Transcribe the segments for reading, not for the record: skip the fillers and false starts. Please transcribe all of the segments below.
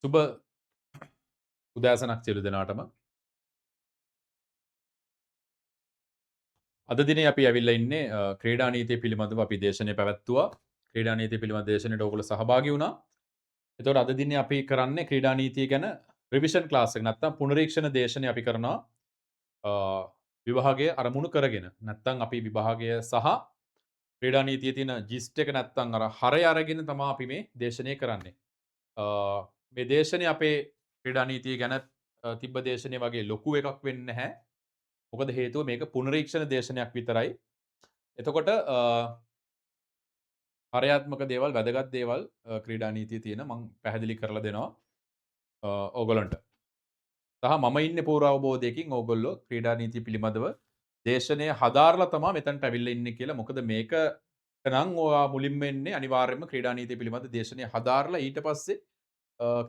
සුබ උදෑසනක් සියලු දෙනාටම. අද දිනේ අපි ඇවිල්ලා ඉන්නේ ක්‍රීඩා නීතිය පිළිබඳව අපි දේශනය පැවැත්තුවා. ක්‍රීඩා නීතිය පිළිබඳ දේශනයට ඔයගොල්ලෝ සහභාගී වුණා. එතකොට අද දිනේ අපි කරන්නේ ක්‍රීඩා නීතිය ගැන රිවිෂන් ක්ලාස් එක නැත්නම් පුනරීක්ෂණ දේශනය අපි කරනවා. අ, විභාගය අරමුණු කරගෙන. නැත්නම් අපි විභාගය සහ ක්‍රීඩා නීතියේ තියෙන ජිස්ට් එක නැත්නම් අර හරය අරගෙන තමයි අපි මේ දේශනය කරන්නේ. අ, මේ දේශනය අපේ ක්‍රීඩා නීතිය ගැන තිබ්බ දේශනය වගේ ලොකු එකක් වෙන්නේ නැහැ. මොකද හේතුව මේක පුනරීක්ෂණ දේශනයක් විතරයි. එතකොට හරයාත්මක දේවල් වැදගත් දේවල් ක්‍රීඩා නීතියේ තියෙන මම පැහැදිලි කරලා දෙනවා ඕගොල්ලන්ට. සහ මම ඉන්නේ පූර්වාවබෝධයකින් ඕගොල්ලෝ ක්‍රීඩා නීතිය පිළිබඳව දේශනය හදාarලා තමයි මෙතනට ඇවිල්ලා ඉන්නේ කියලා. මොකද මේක නම් ඔයා මුලින්ම එන්නේ අනිවාර්යයෙන්ම ක්‍රීඩා නීතිය පිළිබඳ දේශනය හදාarලා ඊට පස්සේ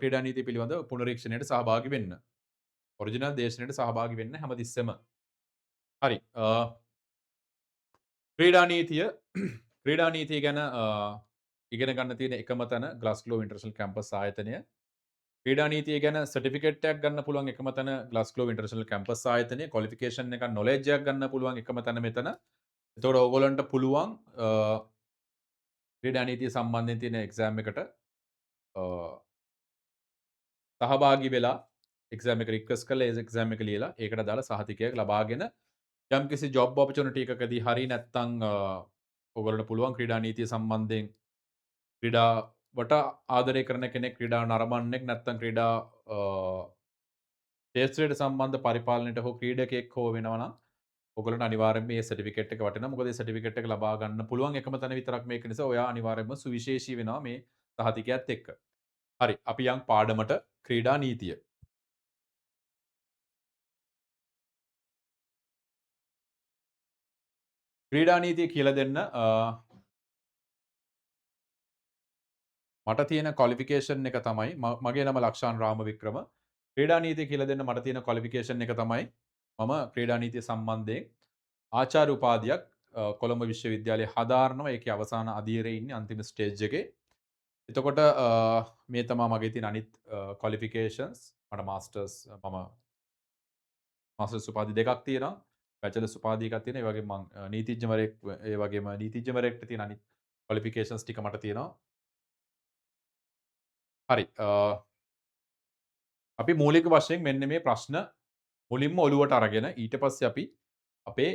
ක්‍රීඩා නීතිය පිළිබඳව පුනරීක්ෂණයට සහභාගී වෙන්න. ඔරිජිනල් දේශනයට සහභාගී වෙන්න හැමතිස්සෙම. හරි. ක්‍රීඩා නීතිය ක්‍රීඩා නීතිය ගැන ඉගෙන ගන්න තියෙන එකම තැන ග්ලාස්ගෝව ඉන්ටර්නැෂනල් කැම්පස් ආයතනය. ක්‍රීඩා නීතිය ගැන සර්ටිෆිකේට් එකක් ගන්න පුළුවන් එකම තැන ග්ලාස්ගෝව ඉන්ටර්නැෂනල් කැම්පස් ආයතනය. ක්වොලිෆිකේෂන් එකක් නොලෙජ් එකක් ගන්න පුළුවන් එකම තැන මෙතන. එතකොට ඕගොල්ලන්ට පුළුවන් ක්‍රීඩා නීතිය සම්බන්ධයෙන් තියෙන එක්සෑම් එකට සහභාගී වෙලා එක්සෑම් එක රික්වෙස්ට් කරලා ඒ එක්සෑම් එක ලියලා ඒකට දාලා සහතිකයක් ලබාගෙන යම්කිසි ජොබ් ඔපචුනිටි එකකදී හරි නැත්නම් ඔයගොල්ලන්ට පුළුවන් ක්‍රීඩා නීතිය සම්බන්ධයෙන් ක්‍රීඩාවට ආදරය කරන කෙනෙක් ක්‍රීඩා නරඹන්නෙක් නැත්නම් ක්‍රීඩා ශේත්‍රයට සම්බන්ධ පරිපාලනයට හෝ ක්‍රීඩකයෙක් හෝ වෙනවා නම් ඔයගොල්ලන්ට අනිවාර්යයෙන්ම මේ සර්ටිෆිකේට් එක වටිනවා. මොකද මේ සර්ටිෆිකේට් එක ලබා ගන්න පුළුවන් එකම තැන විතරක් මේක නිසා ඔයා අනිවාර්යයෙන්ම සුවිශේෂී වෙනවා මේ සහතිකයත් එක්ක. හරි අපි යම් පාඩමට ක්‍රීඩා නීතිය. ක්‍රීඩා නීතිය කියලා දෙන්න මට තියෙන ක්වොලිෆිකේෂන් එක තමයි මගේ නම ලක්ෂාන් රාමවික්‍රම. ක්‍රීඩා නීතිය කියලා දෙන්න මට තියෙන ක්වොලිෆිකේෂන් එක තමයි මම ක්‍රීඩා නීතිය සම්බන්ධයෙන් ආචාර්ය උපාධියක් කොළඹ විශ්වවිද්‍යාලයේ හදාරනවා. ඒකේ අවසාන අදියරේ ඉන්නේ අන්තිම ස්ටේජ් එකේ. එතකොට මේ තමයි මගේ තියෙන අනිත් ක්වොලිෆිකේෂන්ස්. මට මම මාස්ටර්ස් උපාධි දෙකක් තියෙනවා. බැචලර්ස් උපාධි එකක් තියෙනවා. ඒ වගේම මම නීතිඥවරයෙක් ඒ වගේම නීතිඥවරයෙක්ට තියෙන අනිත් ක්වොලිෆිකේෂන්ස් ටික මට තියෙනවා. හරි. අපි මූලික වශයෙන් මෙන්න මේ ප්‍රශ්න මුලින්ම ඔලුවට අරගෙන ඊට පස්සේ අපි අපේ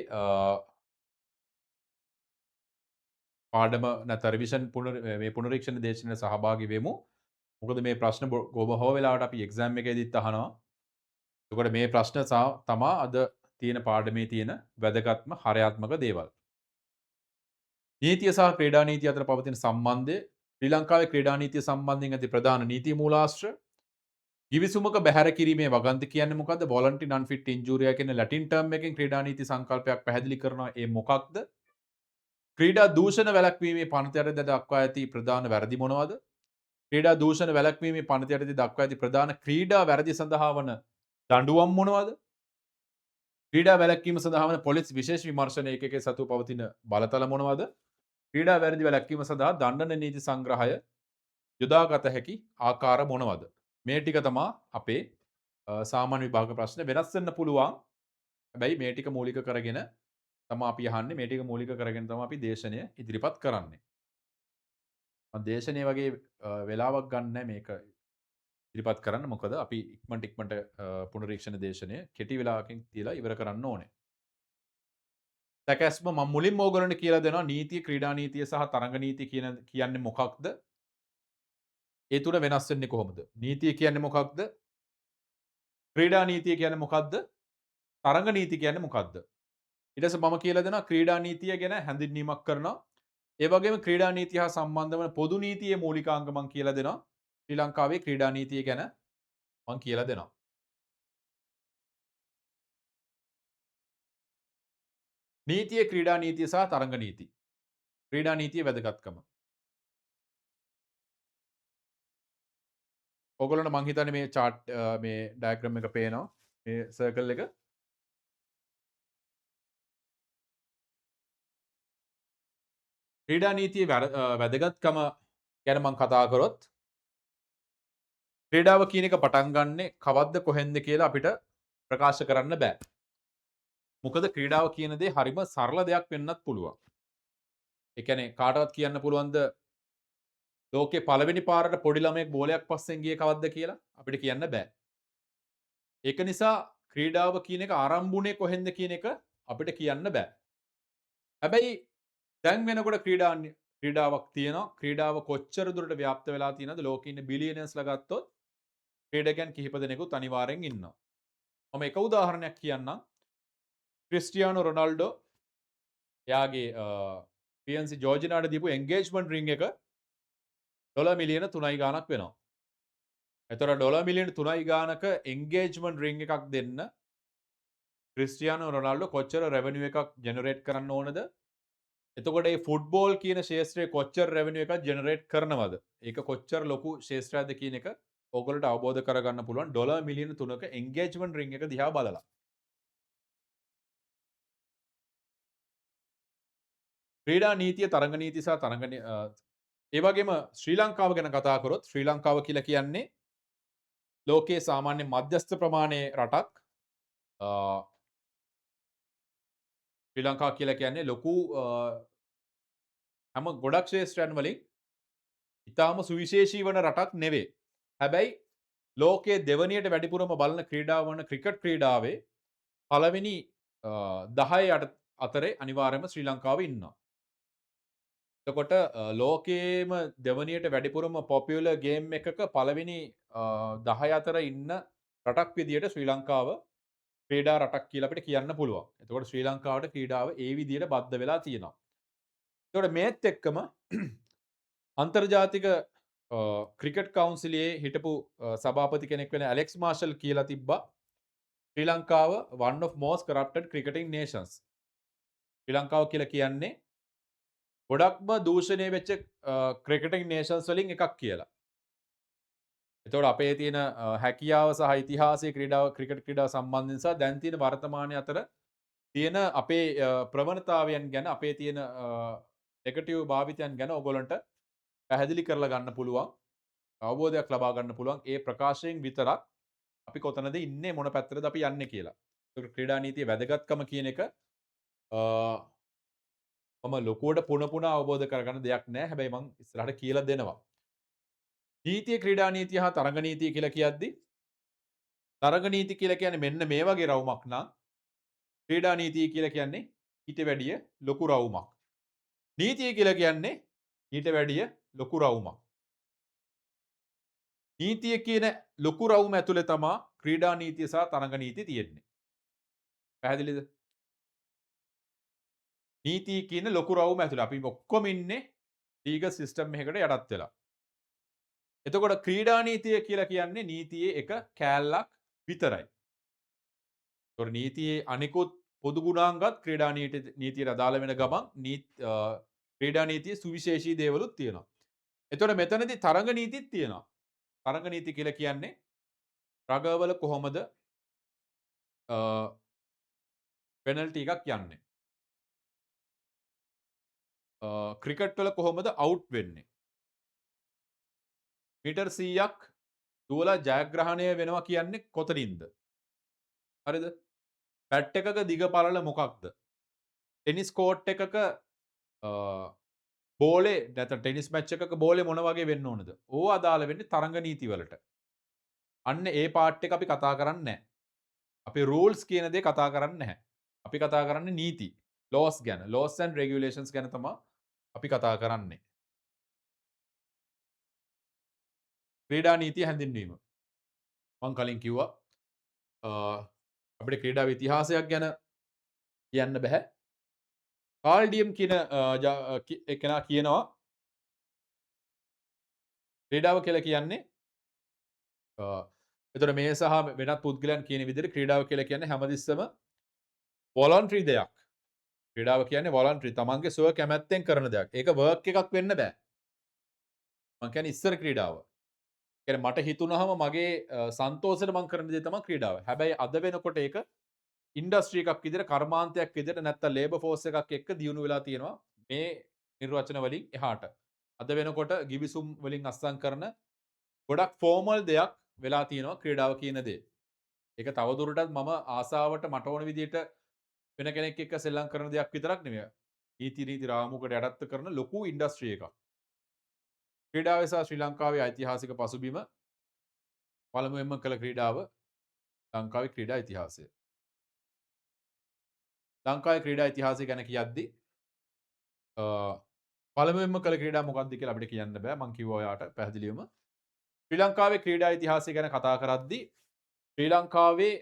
පාඩම නැත්නම් රිවිෂන් මේ පුනරීක්ෂණ දේශනයේ සහභාගී වෙමු. මොකද මේ ප්‍රශ්න බොහෝ වෙලාවට අපි එක්සෑම් එකේදීත් අහනවා. එතකොට මේ ප්‍රශ්න තමා අද තියෙන පාඩමේ තියෙන වැදගත්ම හරයාත්මක දේවල්. නීතිය සහ ක්‍රීඩා නීතිය අතර පවතින සම්බන්ධය ශ්‍රී ලංකාවේ ක්‍රීඩා නීතිය සම්බන්ධයෙන් ඇති ප්‍රධාන නීති මූලාශ්‍ර ගිවිසුමක බැහැර කිරීමේ වගන්ති කියන්නේ මොකද්ද? වොලන්ටරි non fit injury කියන ලැටින් ටර්ම් එකෙන් ක්‍රීඩා නීති සංකල්පයක් පැහැදිලි කරනවා. ඒ මොකක්ද? ක්‍රීඩා දූෂණ වැළැක්වීමේ පනත යටතේ දක්වා ඇති ප්‍රධාන වැරදි මොනවාද? ක්‍රීඩා දූෂණ වැළැක්වීමේ පනත යටතේ දක්වා ඇති ප්‍රධාන ක්‍රීඩා වැරදි සඳහා වන දඬුවම් මොනවාද? ක්‍රීඩා වැළැක්වීම සඳහා වන පොලිස් විශේෂ විමර්ශන ඒකකයේ සතුව පවතින බලතල මොනවාද? ක්‍රීඩා වැරදි වැළැක්වීම සඳහා දණ්ඩන නීති සංග්‍රහය යොදාගත හැකි ආකාර මොනවද? මේ ටික තමා අපේ සාමාන්‍ය විභාග ප්‍රශ්න. වෙනස් වෙන්න පුළුවන්. හැබැයි මේ ටික මූලික කරගෙන තමයි අපි අහන්නේ. මේ ටික මූලික කරගෙන තමයි අපි දේශනය ඉදිරිපත් කරන්නේ. මම දේශනය වගේ වෙලාවක් ගන්න මේක ඉදිරිපත් කරන්න. මොකද අපි ඉක්මනට පුනරීක්ෂණ දේශනය කෙටි වෙලාවකින් තියලා ඉවර කරන්න ඕනේ. සැකැස්ම මම මුලින්ම ඕගොල්ලන්ට කියලා දෙනවා නීතිය ක්‍රීඩා නීතිය සහ තරඟ නීතිය කියන්නේ මොකක්ද? ඒ තුන වෙනස් වෙන්නේ කොහොමද? නීතිය කියන්නේ මොකක්ද? ක්‍රීඩා නීතිය කියන්නේ මොකක්ද? තරඟ නීති කියන්නේ මොකක්ද? ඊට පස්සේ මම කියලා දෙනවා ක්‍රීඩා නීතිය ගැන හැඳින්වීමක් කරනවා. ඒ වගේම ක්‍රීඩා නීතිය හා සම්බන්ධ වන පොදු නීතියේ මූලිකාංග මම කියලා දෙනවා. ශ්‍රී ලංකාවේ ක්‍රීඩා නීතිය ගැන මම කියලා දෙනවා. නීතිය ක්‍රීඩා නීතිය සහ තරඟ නීති. ක්‍රීඩා නීතිය වැදගත්කම. ඔයගොල්ලන්ට මං හිතන්නේ මේ chart මේ diagram එක පේනවා. මේ circle එක. ක්‍රීඩා නීතියේ වැදගත්කම ගැන මම කතා කරොත් ක්‍රීඩාව කියන එක පටන් ගන්නෙ කවද්ද කොහෙන්ද කියලා අපිට ප්‍රකාශ කරන්න බෑ. මොකද ක්‍රීඩාව කියන දේ හරිම සරල දෙයක් වෙන්නත් පුළුවන්. ඒ කියන්නේ කාටවත් කියන්න පුළුවන්ද ලෝකේ පළවෙනි පාරට පොඩි ළමයෙක් බෝලයක් පස්සෙන් ගියේ කවද්ද කියලා? අපිට කියන්න බෑ. ඒක නිසා ක්‍රීඩාව කියන එක ආරම්භ වුණේ කොහෙන්ද කියන එක අපිට කියන්න බෑ. හැබැයි දැන් වෙනකොට ක්‍රීඩාවක් තියෙනවා. ක්‍රීඩාව කොච්චර දුරට ව්‍යාප්ත වෙලා තියෙනවද? ලෝකේ ඉන්න බිලියනර්ස්ලා ගත්තොත් ක්‍රීඩකයන් කිහිප දෙනෙකුත් අනිවාර්යෙන් ඉන්නවා. මම එක උදාහරණයක් කියන්නම්. ක්‍රිස්ටියානෝ රොනල්ඩෝ එයාගේ පියන්සි ජෝර්ජිනාට දීපු එන්ගේජ්මන්ට් රින් එක ඩොලර් මිලියන 3යි ගාණක් වෙනවා. එතකොට ඩොලර් මිලියන 3යි ගාණක එන්ගේජ්මන්ට් රින් එකක් දෙන්න ක්‍රිස්ටියානෝ රොනාල්ඩෝ කොච්චර රෙවෙනියු එකක් ජෙනරේට් කරන්න ඕනද? එතකොට මේ ෆුට්බෝල් කියන ක්ෂේත්‍රයේ කොච්චර රෙවෙනියු එකක් ජෙනරේට් කරනවද? ඒක කොච්චර ලොකු ක්ෂේත්‍රයක්ද කියන එක ඕගොල්ලන්ට අවබෝධ කරගන්න පුළුවන් ඩොලර් මිලියන 3ක එන්ගේජ්මන්ට් රින් එක දිහා බලලා. ක්‍රීඩා නීතිය තරඟ නීති සහ ඒ වගේම ශ්‍රී ලංකාව ගැන කතා කරොත් ශ්‍රී ලංකාව කියලා කියන්නේ ලෝකයේ සාමාන්‍ය මධ්‍යස්ථ ප්‍රමාණයේ රටක්. ශ්‍රී ලංකාව කියලා කියන්නේ ලොකු හැම ගොඩක් ක්ෂේත්‍රයන් වලින් ඉතාම සුවිශේෂී වන රටක් නෙවෙයි. හැබැයි ලෝකයේ දෙවනියට වැඩිපුරම බලන ක්‍රීඩාව වන ක්‍රිකට් ක්‍රීඩාවේ පළවෙනි 10 අතරේ අනිවාර්යයෙන්ම ශ්‍රී ලංකාව ඉන්නවා. එතකොට ලෝකයේම දෙවනියට වැඩිපුරම පොපියුලර් ගේම් එකක පළවෙනි 10 අතර ඉන්න රටක් විදියට ශ්‍රී ලංකාව ක්‍රීඩා රටක් කියලා අපිට කියන්න පුළුවන්. එතකොට ශ්‍රී ලංකාවට ක්‍රීඩාව ඒ විදියට බද්ධ වෙලා තියෙනවා. එතකොට මේත් එක්කම අන්තර්ජාතික ක්‍රිකට් කවුන්සිලයේ හිටපු සභාපති කෙනෙක් වෙන ඇලෙක්ස් මාර්ෂල් කියලා තිබ්බා ශ්‍රී ලංකාව one of most corrupted cricketing nations. ශ්‍රී ලංකාව කියලා කියන්නේ ගොඩක්ම දූෂණය වෙච්ච ක්‍රිකටින් නේෂන්ස් වලින් එකක් කියලා. එතකොට අපේ තියෙන හැකියාව සහ ඉතිහාසයේ ක්‍රිකට් ක්‍රීඩාව සම්බන්ධයෙන් සහ දැන් තියෙන වර්තමානයේ අතර තියෙන අපේ ප්‍රවණතාවයන් ගැන අපේ තියෙන නෙගටිව් භාවිතයන් ගැන ඔයගොල්ලන්ට පැහැදිලි කරලා ගන්න පුළුවන්. අවබෝධයක් ලබා ගන්න පුළුවන්. ඒ ප්‍රකාශයෙන් විතරක් අපි කොතනද ඉන්නේ මොන පැත්තටද අපි යන්නේ කියලා. ඒක ක්‍රීඩා නීතියේ වැදගත්කම කියන එක මම ලොකුවට පුන අවබෝධ කරගන්න දෙයක් නෑ. හැබැයි මං ඉස්සරහට කියලා දෙනවා. නීතිය ක්‍රීඩා නීතිය හා තරඟ නීතිය කියලා කියද්දි තරඟ නීති කියලා කියන්නේ මෙන්න මේ වගේ රවුමක් නම් ක්‍රීඩා නීතිය කියලා කියන්නේ ඊට වැඩිය ලොකු රවුමක්. නීතිය කියලා කියන්නේ ඊට වැඩිය ලොකු රවුමක්. නීතිය කියන ලොකු රවුම ඇතුලේ තමා ක්‍රීඩා නීතිය සහ තරඟ නීති තියෙන්නේ. පැහැදිලිද? නීතිය කියන ලොකු රවුම ඇතුලේ අපි ඔක්කොම ඉන්නේ ලීගල් සිස්ටම් එකකට යටත් වෙලා. එතකොට ක්‍රීඩා නීතිය කියලා කියන්නේ නීතියේ එක කෑල්ලක් විතරයි. ඒතකොට නීතියේ අනිකුත් පොදු ගුණාංගත් ක්‍රීඩා නීතියට අදාළ වෙන ගමන් ක්‍රීඩා නීතියේ සුවිශේෂී දේවලුත් තියෙනවා. එතකොට මෙතනදී තරඟ නීතිත් තියෙනවා. තරඟ නීති කියලා කියන්නේ රගවල කොහොමද පෙනල්ටි එකක් යන්නේ. ක්‍රිකට් වල කොහොමද අවුට් වෙන්නේ. මීටර් 100ක් දුවලා ජයග්‍රහණය වෙනවා කියන්නේ කොතනින්ද? හරිද? බැට් එකක දිග පළල මොකක්ද? ටෙනිස් කෝට් එකක බෝලේ නැත්නම් ටෙනිස් මැච් එකක බෝලේ මොන වගේ වෙන්න ඕනද? ඕව අදාළ වෙන්නේ තරඟ නීති වලට. අන්න ඒ පාර්ට් එක අපි කතා කරන්නේ නැහැ. අපි රූල්ස් කියන දේ කතා කරන්නේ නැහැ. අපි කතා කරන්නේ නීති. ලෝස් ගැන. ලෝස් ඇන්ඩ් රෙගියුලේෂන්ස් ගැන තමයි අපි කතා කරන්නේ. ක්‍රීඩා නීතිය හැඳින්වීම. මං කලින් කිව්වා අපිට ක්‍රීඩා ඉතිහාසයක් ගැන කියන්න බෑ. කාල්ඩියම් කියන එකනා කියනවා ක්‍රීඩාව කියලා කියන්නේ එතකොට මේ සහ වෙනත් පුද්ගලයන් කියන විදිහට ක්‍රීඩාව කියලා කියන්නේ හැමතිස්සම වොලන්ටරි දෙයක්. ක්‍රීඩාව කියන්නේ වොලන්ටරි තමන්ගේ ස්ව කැමැත්තෙන් කරන දෙයක්. ඒක වර්ක් එකක් වෙන්න බෑ. මං කියන්නේ ඉස්සර ක්‍රීඩාව. කියන්නේ මට හිතුනහම මගේ සන්තෝෂෙට මං කරන දේ තමයි ක්‍රීඩාව. හැබැයි අද වෙනකොට ඒක ඉන්ඩස්ට්‍රි එකක් විදිහට කර්මාන්තයක් විදිහට නැත්තම් ලේබර් ෆෝස් එකක් එක්ක දියුණු වෙලා තියෙනවා මේ නිර්වචන වලින් එහාට. අද වෙනකොට ගිවිසුම් වලින් අත්සන් කරන ගොඩක් ෆෝමල් දෙයක් වෙලා තියෙනවා ක්‍රීඩාව කියන දේ. ඒක තවදුරටත් මම ආසාවට මට ඕන විදිහට වෙන කෙනෙක් එක්ක සෙල්ලම් කරන දෙයක් විතරක් නෙමෙයි. නීති රීති රාමුවකට යටත්ව කරන ලොකු ඉන්ඩස්ට්‍රි එකක්. ක්‍රීඩාවේ සහ ශ්‍රී ලංකාවේ ඓතිහාසික පසුබිම පළමුවෙන්ම කළ ක්‍රීඩාව ලංකාවේ ක්‍රීඩා ඉතිහාසය. ලංකාවේ ක්‍රීඩා ඉතිහාසය ගැන කියද්දී පළමුවෙන්ම කළ ක්‍රීඩා මොකක්ද කියලා අපිට කියන්න බෑ. මං කිව්වා ඔයාට පැහැදිලිවම. ශ්‍රී ලංකාවේ ක්‍රීඩා ඉතිහාසය ගැන කතා කරද්දී ශ්‍රී ලංකාවේ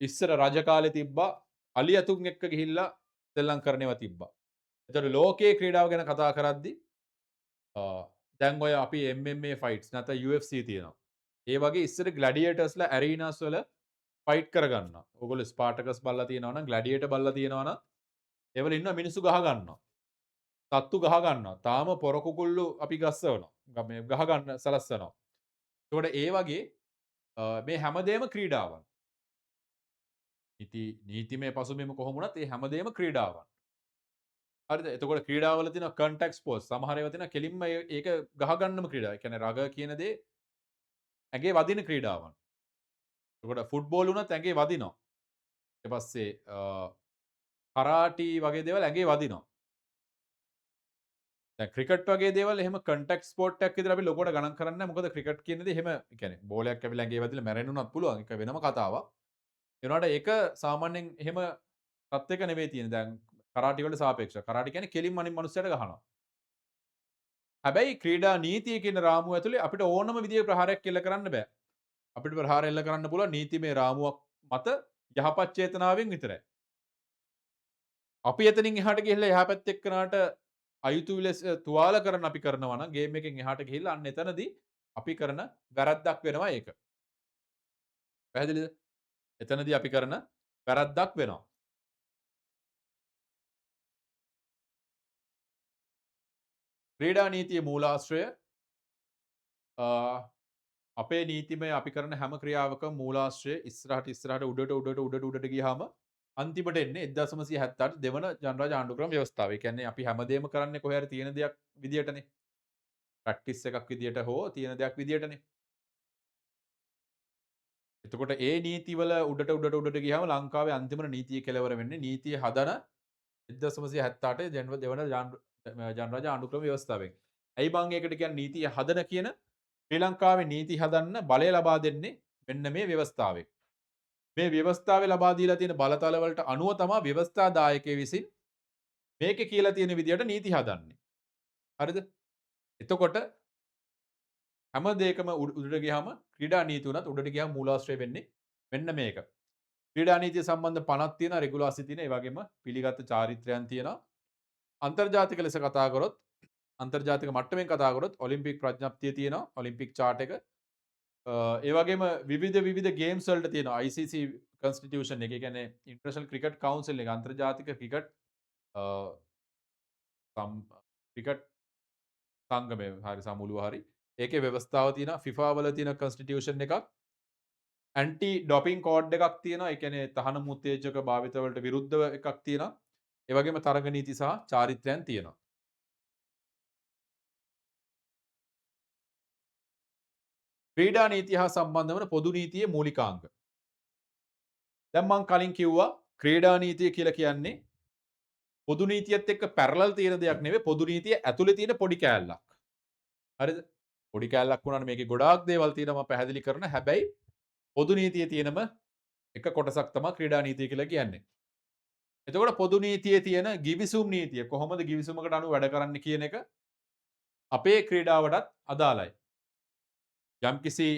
ඉස්සර රජ කාලේ තිබ්බා අලි ඇතුන් එක්ක ගිහිල්ලා සෙල්ලම් කරන ඒවා තිබ්බා. එතකොට ලෝකයේ ක්‍රීඩාව ගැන කතා කරද්දී දැන් ඔය අපි MMA ෆයිට්ස් නැත්නම් UFC තියෙනවා. ඒ වගේ ඉස්සර ග්ලැඩියේටර්ස්ලා ඇරීනාස් වල ෆයිට් කරගන්නවා. ඔයගොල්ලෝ ස්පාටකස් බලලා තියෙනවා නම් ග්ලැඩියේටර් බලලා තියෙනවා නම් ඒවල ඉන්න මිනිස්සු ගහ ගන්නවා. තත්තු ගහ ගන්නවා. තාම පොරකුකුල්ලු අපි ගස්සවනවා. මේ ගහ ගන්න සලස්සනවා. ඒකට ඒ වගේ මේ හැමදේම ක්‍රීඩාවන්. නීතිමය පසුබිම කොහොම වුණත් ඒ හැමදේම ක්‍රීඩාවන්. හරිද? එතකොට ක්‍රීඩාවල තියෙන කන්ටැක්ට් ස්පෝර්ට්ස් සමහර ඒවා තියෙන කෙලින්ම ඒක ගහ ගන්නම ක්‍රීඩා. ඒ කියන්නේ රග කියන දේ ඇඟේ වදින ක්‍රීඩාවන්. එතකොට ෆුට්බෝල් වුණත් ඇඟේ වදිනවා. ඊට පස්සේ කරාටි වගේ දේවල් ඇඟේ වදිනවා. දැන් ක්‍රිකට් වගේ දේවල් එහෙම කන්ටැක්ට් ස්පෝර්ට් එකක් විදිහට අපි ලොකුවට ගණන් කරන්නේ නැහැ. මොකද ක්‍රිකට් කියන දේ එහෙම ඒ කියන්නේ බෝලයක් ඇවිල්ලා ඇඟේ වැදිලා මැරෙන්නුනත් පුළුවන්. ඒක වෙනම කතාවක්. ඒ වුණාට ඒක සාමාන්‍යයෙන් එහෙම තත්ත්වයක නෙවෙයි තියෙන්නේ. දැන් කරාටි වලට සාපේක්ෂව. කරාටි කියන්නේ කෙලින්ම අනිත් මනුස්සයට ගහනවා. හැබැයි ක්‍රීඩා නීතිය කියන රාමුව ඇතුලේ අපිට ඕනම විදිහේ ප්‍රහාරයක් එල්ල කරන්න බෑ. අපිට ප්‍රහාර එල්ල කරන්න පුළුවන් නීතිමය රාමුවක් මත යහපත් චේතනාවෙන් විතරයි. අපි එතනින් එහාට ගිහිල්ලා එහා පැත්තේ එක්කනට අයුතු ලෙස තුවාල කරන අපි කරනවා නම් ගේම් එකෙන් එහාට ගිහිල්ලා අන්න එතනදී අපි කරන වැරද්දක් වෙනවා ඒක. පැහැදිලිද? එතනදී අපි කරන වැරද්දක් වෙනවා. ක්‍රීඩා නීතියේ මූලාශ්‍රය අපේ නීතිමය අපි කරන හැම ක්‍රියාවකම මූලාශ්‍රය ඉස්සරහට උඩට ගියාම අන්තිමට එන්නේ 1978 දෙවන ජනරාජ ආණ්ඩුක්‍රම ව්‍යවස්ථාව. ඒ කියන්නේ අපි හැමදේම කරන්නේ කොහේ හරි තියෙන දෙයක් විදියටනේ. ප්‍රැක්ටිස් එකක් විදියට හෝ තියෙන දෙයක් විදියටනේ. එතකොට ඒ නීතිවල උඩට ගියාම ලංකාවේ අන්තිමට නීතිය කෙලවර වෙන්නේ නීතිය හදන 1978 දෙවන ජනරාජ ආණ්ඩුක්‍රම ව්‍යවස්ථාවෙන්. ඇයි බං ඒකට කියන්නේ නීතිය හදන කියන ශ්‍රී ලංකාවේ නීති හදන්න බලය ලබා දෙන්නේ මෙන්න මේ ව්‍යවස්ථාවෙන්. මේ ව්‍යවස්ථාවේ ලබා දීලා තියෙන බලතල වලට අනුව තමයි ව්‍යවස්ථාදායකය විසින් මේකේ කියලා තියෙන විදියට නීති හදන්නේ. හරිද? එතකොට හැම දෙයකම උඩට ගියාම ක්‍රීඩා නීති උනත් උඩට ගියාම මූලාශ්‍රය වෙන්නේ මෙන්න මේක. ක්‍රීඩා නීතිය සම්බන්ධ පනත් තියෙනවා, රෙගුලාසි තියෙනවා, ඒ වගේම පිළිගත් චාරිත්‍රයන් තියෙනවා. අන්තර්ජාතික ලෙස කතා කරොත් අන්තර්ජාතික මට්ටමින් කතා කරොත් ඔලිම්පික් ප්‍රඥප්තිය තියෙනවා, ඔලිම්පික් චාර්ට් එක. ඒ වගේම විවිධ ගේම්ස් වලට තියෙනවා ICC කන්ස්ටිටියුෂන් එක. ඒ කියන්නේ ඉන්ටර්නැෂනල් ක්‍රිකට් කවුන්සිල් එක, අන්තර්ජාතික ක්‍රිකට් ක්‍රිකට් සංගමය හරි සමුළුව හරි. ඒකේ ව්‍යවස්ථාව තියෙනවා. FIFA වල තියෙන කන්ස්ටිටියුෂන් එකක්. ඇන්ටි ඩොපින් කෝඩ් එකක් තියෙනවා. ඒ කියන්නේ තහනම් උත්තේජක භාවිත වලට විරුද්ධව එකක් තියෙනවා. ඒ වගේම තරඟ නීති සහ චාරිත්‍රයන් තියෙනවා. ක්‍රීඩා නීතිය හා සම්බන්ධ වන පොදු නීතියේ මූලිකාංග. දැන් මං කලින් කිව්වා ක්‍රීඩා නීතිය කියලා කියන්නේ පොදු නීතියත් එක්ක පැරලල් තියෙන දෙයක් නෙවෙයි, පොදු නීතිය ඇතුලේ තියෙන පොඩි කෑල්ලක්. හරිද? පොඩි කෑල්ලක් වුණාට මේකේ ගොඩාක් දේවල් තියෙනවා මම පැහැදිලි කරන. හැබැයි පොදු නීතියේ තියෙනම එක කොටසක් තමයි ක්‍රීඩා නීතිය කියලා කියන්නේ. එතකොට පොදු නීතියේ තියෙන ගිවිසුම් නීතිය කොහොමද ගිවිසුමකට අනුව වැඩ කරන්නේ කියන එක අපේ ක්‍රීඩාවටත් අදාළයි. යම්කිසි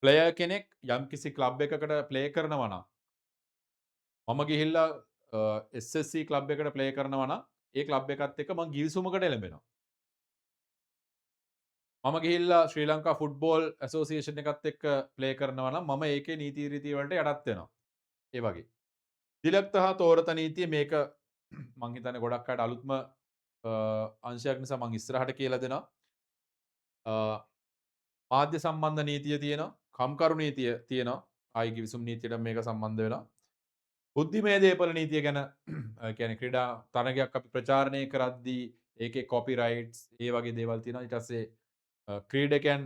ප්ලේයර් කෙනෙක් යම්කිසි ක්ලබ් එකකට ප්ලේ කරනවා නම් මම ගිහිල්ලා SSC ක්ලබ් එකට ප්ලේ කරනවා නම් ඒ ක්ලබ් එකත් එක්ක මම ගිවිසුමකට එළඹෙනවා. මම ගිහිල්ලා ශ්‍රී ලංකා ෆුට්බෝල් ඇසෝසියේෂන් එකත් එක්ක ප්ලේ කරනවා නම් මම ඒකේ නීති රීති වලට යටත් වෙනවා. ඒ වගේ. තිලක්ත හා තෝරත නීතිය මේක මං හිතන්නේ ගොඩක් අයට අලුත්ම අංශයක් නිසා මං ඉස්සරහට කියලා දෙනවා. මාධ්‍ය සම්බන්ධ නීතිය තියෙනවා. කම්කරු නීතිය තියෙනවා. ආයි ගිවිසුම් නීතියට මේක සම්බන්ධ වෙනවා. බුද්ධිමය දේපල නීතිය ගැන කියන්නේ ක්‍රීඩා තරගයක් අපි ප්‍රචාරණය කරද්දී ඒකේ කොපිරයිට්ස් ඒ වගේ දේවල් තියෙනවා. ඊට පස්සේ ක්‍රීඩකයන්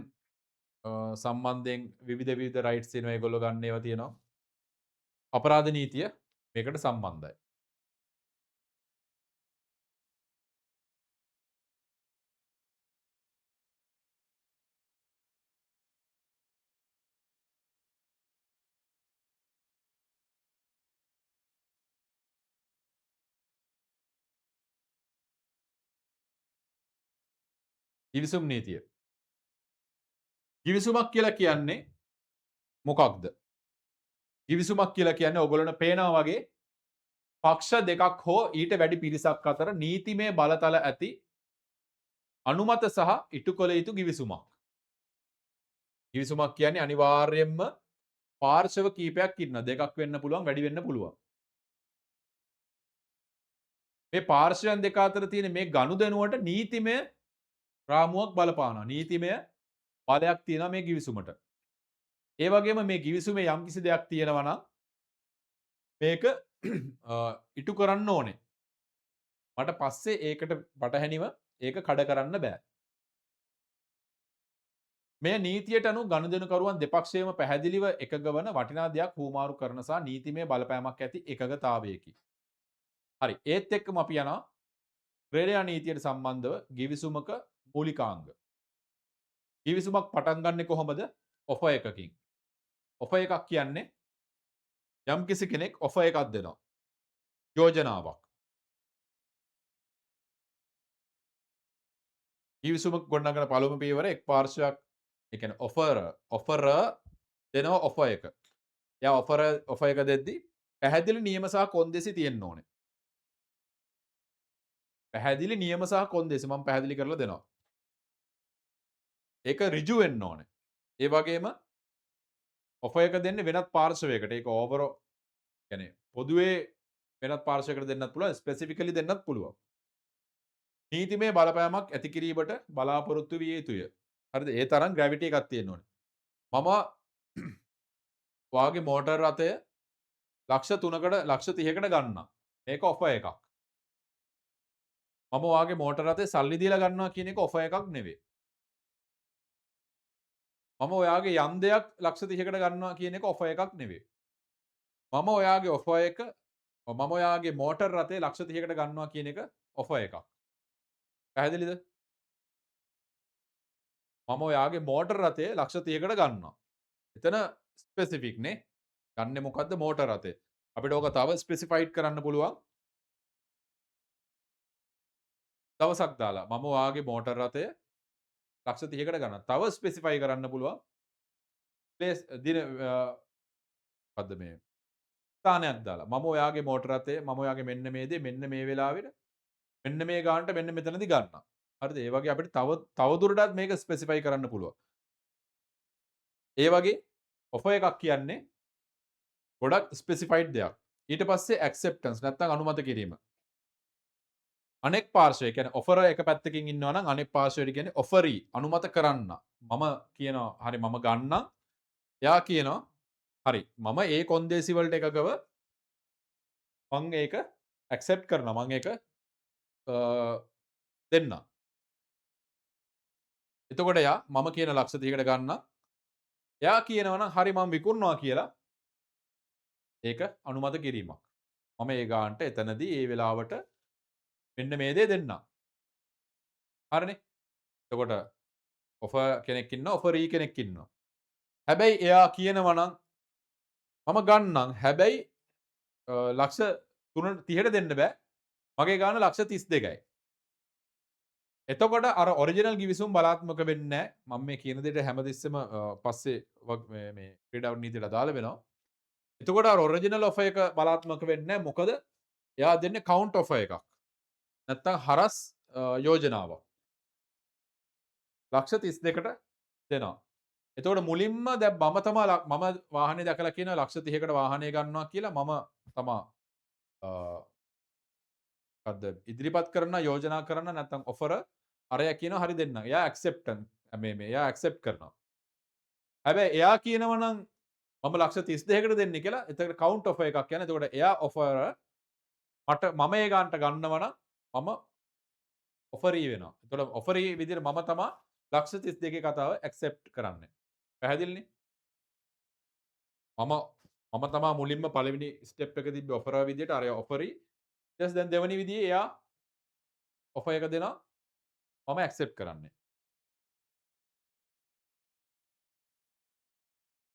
සම්බන්ධයෙන් විවිධ රයිට්ස් තියෙනවා ඒගොල්ලෝ ගන්න ඒවා තියෙනවා. අපරාධ නීතිය මේකට සම්බන්ධයි. ගිවිසුම් නීතිය. ගිවිසුමක් කියලා කියන්නේ මොකක්ද? ගිවිසුමක් කියලා කියන්නේ ඔයගොල්ලන්ට පේනවා වගේ පක්ෂ දෙකක් හෝ ඊට වැඩි පිරිසක් අතර නීතිමය බලතල ඇති අනුමත සහ ඉටු කළ යුතු ගිවිසුමක්. ගිවිසුමක් කියන්නේ අනිවාර්යයෙන්ම පාර්ශව කීපයක් ඉන්නවා. දෙකක් වෙන්න පුළුවන්, වැඩි වෙන්න පුළුවන්. මේ පාර්ශවයන් දෙක අතර තියෙන මේ ගනුදෙනුවට නීතිමය රාමුවක් බලපානවා. නීතිමය බලයක් තියෙනවා මේ ගිවිසුමට. ඒ වගේම මේ ගිවිසුමේ යම්කිසි දෙයක් තියෙනවා නම් මේක ඉටු කරන්න ඕනේ. මට පස්සේ ඒකට පටහැනිව ඒක කඩ කරන්න බෑ. මේ නීතියට අනුව ගනුදෙනුකරුවන් දෙපක්ෂයේම පැහැදිලිව එකඟ වන වටිනා දෙයක් හුවමාරු කරන සහ නීතිමය බලපෑමක් ඇති එකඟතාවයකි. හරි. ඒත් එක්කම අපි යනවා ක්‍රේඩා නීතියට සම්බන්ධව ගිවිසුමක මූලිකාංග. ගිවිසුමක් පටන් ගන්නෙ කොහොමද? ඔෆර් එකකින්. ඔෆර් එකක් කියන්නේ යම්කිසි කෙනෙක් ඔෆර් එකක් දෙනවා. යෝජනාවක්. ගිවිසුමක් ගොඩනගන පළමු පියවර එක් පාර්ශ්වයක් ඒ කියන්නේ ඔෆර් දෙනවා ඔෆර් එක. එයා ඔෆර් එක දෙද්දි පැහැදිලි නියම සහ කොන්දේසි තියෙන්න ඕනේ. පැහැදිලි නියම සහ කොන්දේසි මම පැහැදිලි කරලා දෙනවා. ඒක ඍජු වෙන්න ඕනේ. ඒ වගේම ඔෆර් එක දෙන්නේ වෙනත් පාර්ශවයකට. ඒක කියන්නේ පොදුවේ වෙනත් පාර්ශවයකට දෙන්නත් පුළුවන්, ස්පෙસિෆිකලි දෙන්නත් පුළුවන්. නීතිමය බලපෑමක් ඇති කිරීමට බලාපොරොත්තු විය යුතුය. හරිද? ඒ තරම් ග්‍රැවිටි එකක් තියෙන්න ඕනේ. මම ඔයාගේ මෝටර් රථය ලක්ෂ 3කට ලක්ෂ 30කට ගන්නම්. මේක ඔෆර් එකක්. මම ඔයාගේ මෝටර් රථේ සල්ලි දීලා ගන්නවා කියන එක ඔෆර් එකක් නෙවෙයි. මම ඔයාගේ යම් දෙයක් ලක්ෂ 30කට ගන්නවා කියන එක ඔෆර් එකක් නෙවෙයි. මම ඔයාගේ ඔෆර් එක මම ඔයාගේ මෝටර් රථේ ලක්ෂ 30කට ගන්නවා කියන එක ඔෆර් එකක්. පැහැදිලිද? මම ඔයාගේ මෝටර් රථය ලක්ෂ 30කට ගන්නවා. එතන ස්පෙસિෆික් නේ. ගන්නෙ මොකද්ද? මෝටර් රථය. අපිට ඕක තව ස්පෙસિෆයිඩ් කරන්න පුළුවන්. දවසක් දාලා මම ඔයාගේ මෝටර් රථය ලක්ෂ 30කට ගන්නවා. තව ස්පෙસિෆයි කරන්න පුළුවන්. ප්ලේස් දින මොකද්ද මේ ස්ථානයක් දාලා මම ඔයාගේ මෝටර් රථය මම ඔයාගේ මෙන්න මේ දේ මෙන්න මේ වෙලාවෙට මෙන්න මේ ගානට මෙන්න මෙතනදී ගන්නවා. හරිද? ඒ වගේ අපිට තව දුරටත් මේක ස්පෙસિෆයි කරන්න පුළුවන්. ඒ වගේ ඔෆර් එකක් කියන්නේ ගොඩක් ස්පෙસિෆයිඩ් දෙයක්. ඊට පස්සේ ඇක්සෙප්ටන්ස් නැත්නම් අනුමත කිරීම. අනෙක් පාර්ශවය කියන්නේ ඔෆර් එක පැත්තකින් ඉන්නවා නම් අනෙක් පාර්ශවයට කියන්නේ ඔෆරී අනුමත කරන්න. මම කියනවා හරි මම ගන්නම්. එයා කියනවා හරි මම ඒ කොන්දේසි වලට එකගව මම ඒක ඇක්සෙප්ට් කරනවා. මම ඒක දෙන්නම්. එතකොට එයා මම කියන ලක්ෂ 30කට ගන්නම්. එයා කියනවා නම් හරි මම විකුණනවා කියලා ඒක අනුමත කිරීමක්. මම ඒ ගානට එතනදී ඒ වෙලාවට මෙන්න මේ දේ දෙන්නම්. හරිනේ. එතකොට ඔෆර් කෙනෙක් ඉන්නවා ඔෆරී කෙනෙක් ඉන්නවා. හැබැයි එයා කියනවා නම් මම ගන්නම්. හැබැයි ලක්ෂ 30ට දෙන්න බෑ. මගේ ගාන ලක්ෂ 32යි. එතකොට අර ඔරිජිනල් ගිවිසුම් බලාත්මක වෙන්නේ නැහැ. මම මේ කියන දෙයට හැමතිස්සෙම පස්සේ මේ ක්‍රීඩා නීතියට අදාළ වෙනවා. එතකොට අර ඔරිජිනල් ඔෆර් එක බලාත්මක වෙන්නේ නැහැ. මොකද එයා දෙන්නේ කවුන්ට් ඔෆර් එකක්. නැත්තම් හරස් යෝජනාවක්. ලක්ෂ 32කට දෙනවා. එතකොට මුලින්ම දැන් මම වාහනේ දැකලා කියනවා ලක්ෂ 30කට වාහනය ගන්නවා කියලා මම තමා මොකද්ද ඉදිරිපත් කරන යෝජනා කරන නැත්නම් ඔෆර අරයා කියනවා හරි දෙන්න. එයා එයා ඇක්සෙප්ට් කරනවා. හැබැයි එයා කියනවා නම් මම ලක්ෂ 32කට දෙන්නේ කියලා. එතකොට කවුන්ට් ඔෆර් එකක් කියන්නේ. එතකොට එයා ඔෆර මම ඒ ගානට ගන්නවා නම් මම ඔෆරී වෙනවා. එතකොට ඔෆරී විදිහට මම තමා ලක්ෂ 32 කතාව ඇක්සෙප්ට් කරන්නේ. පැහැදිලිනේ? මම මම තමා මුලින්ම පළවෙනි ස්ටෙප් එක තිබ්බේ ඔෆරර් විදියට අර ඔෆරි. ඊට පස්සේ දැන් දෙවෙනි විදියේ එයා ඔෆර් එක දෙනවා. මම ඇක්සෙප්ට් කරන්නේ.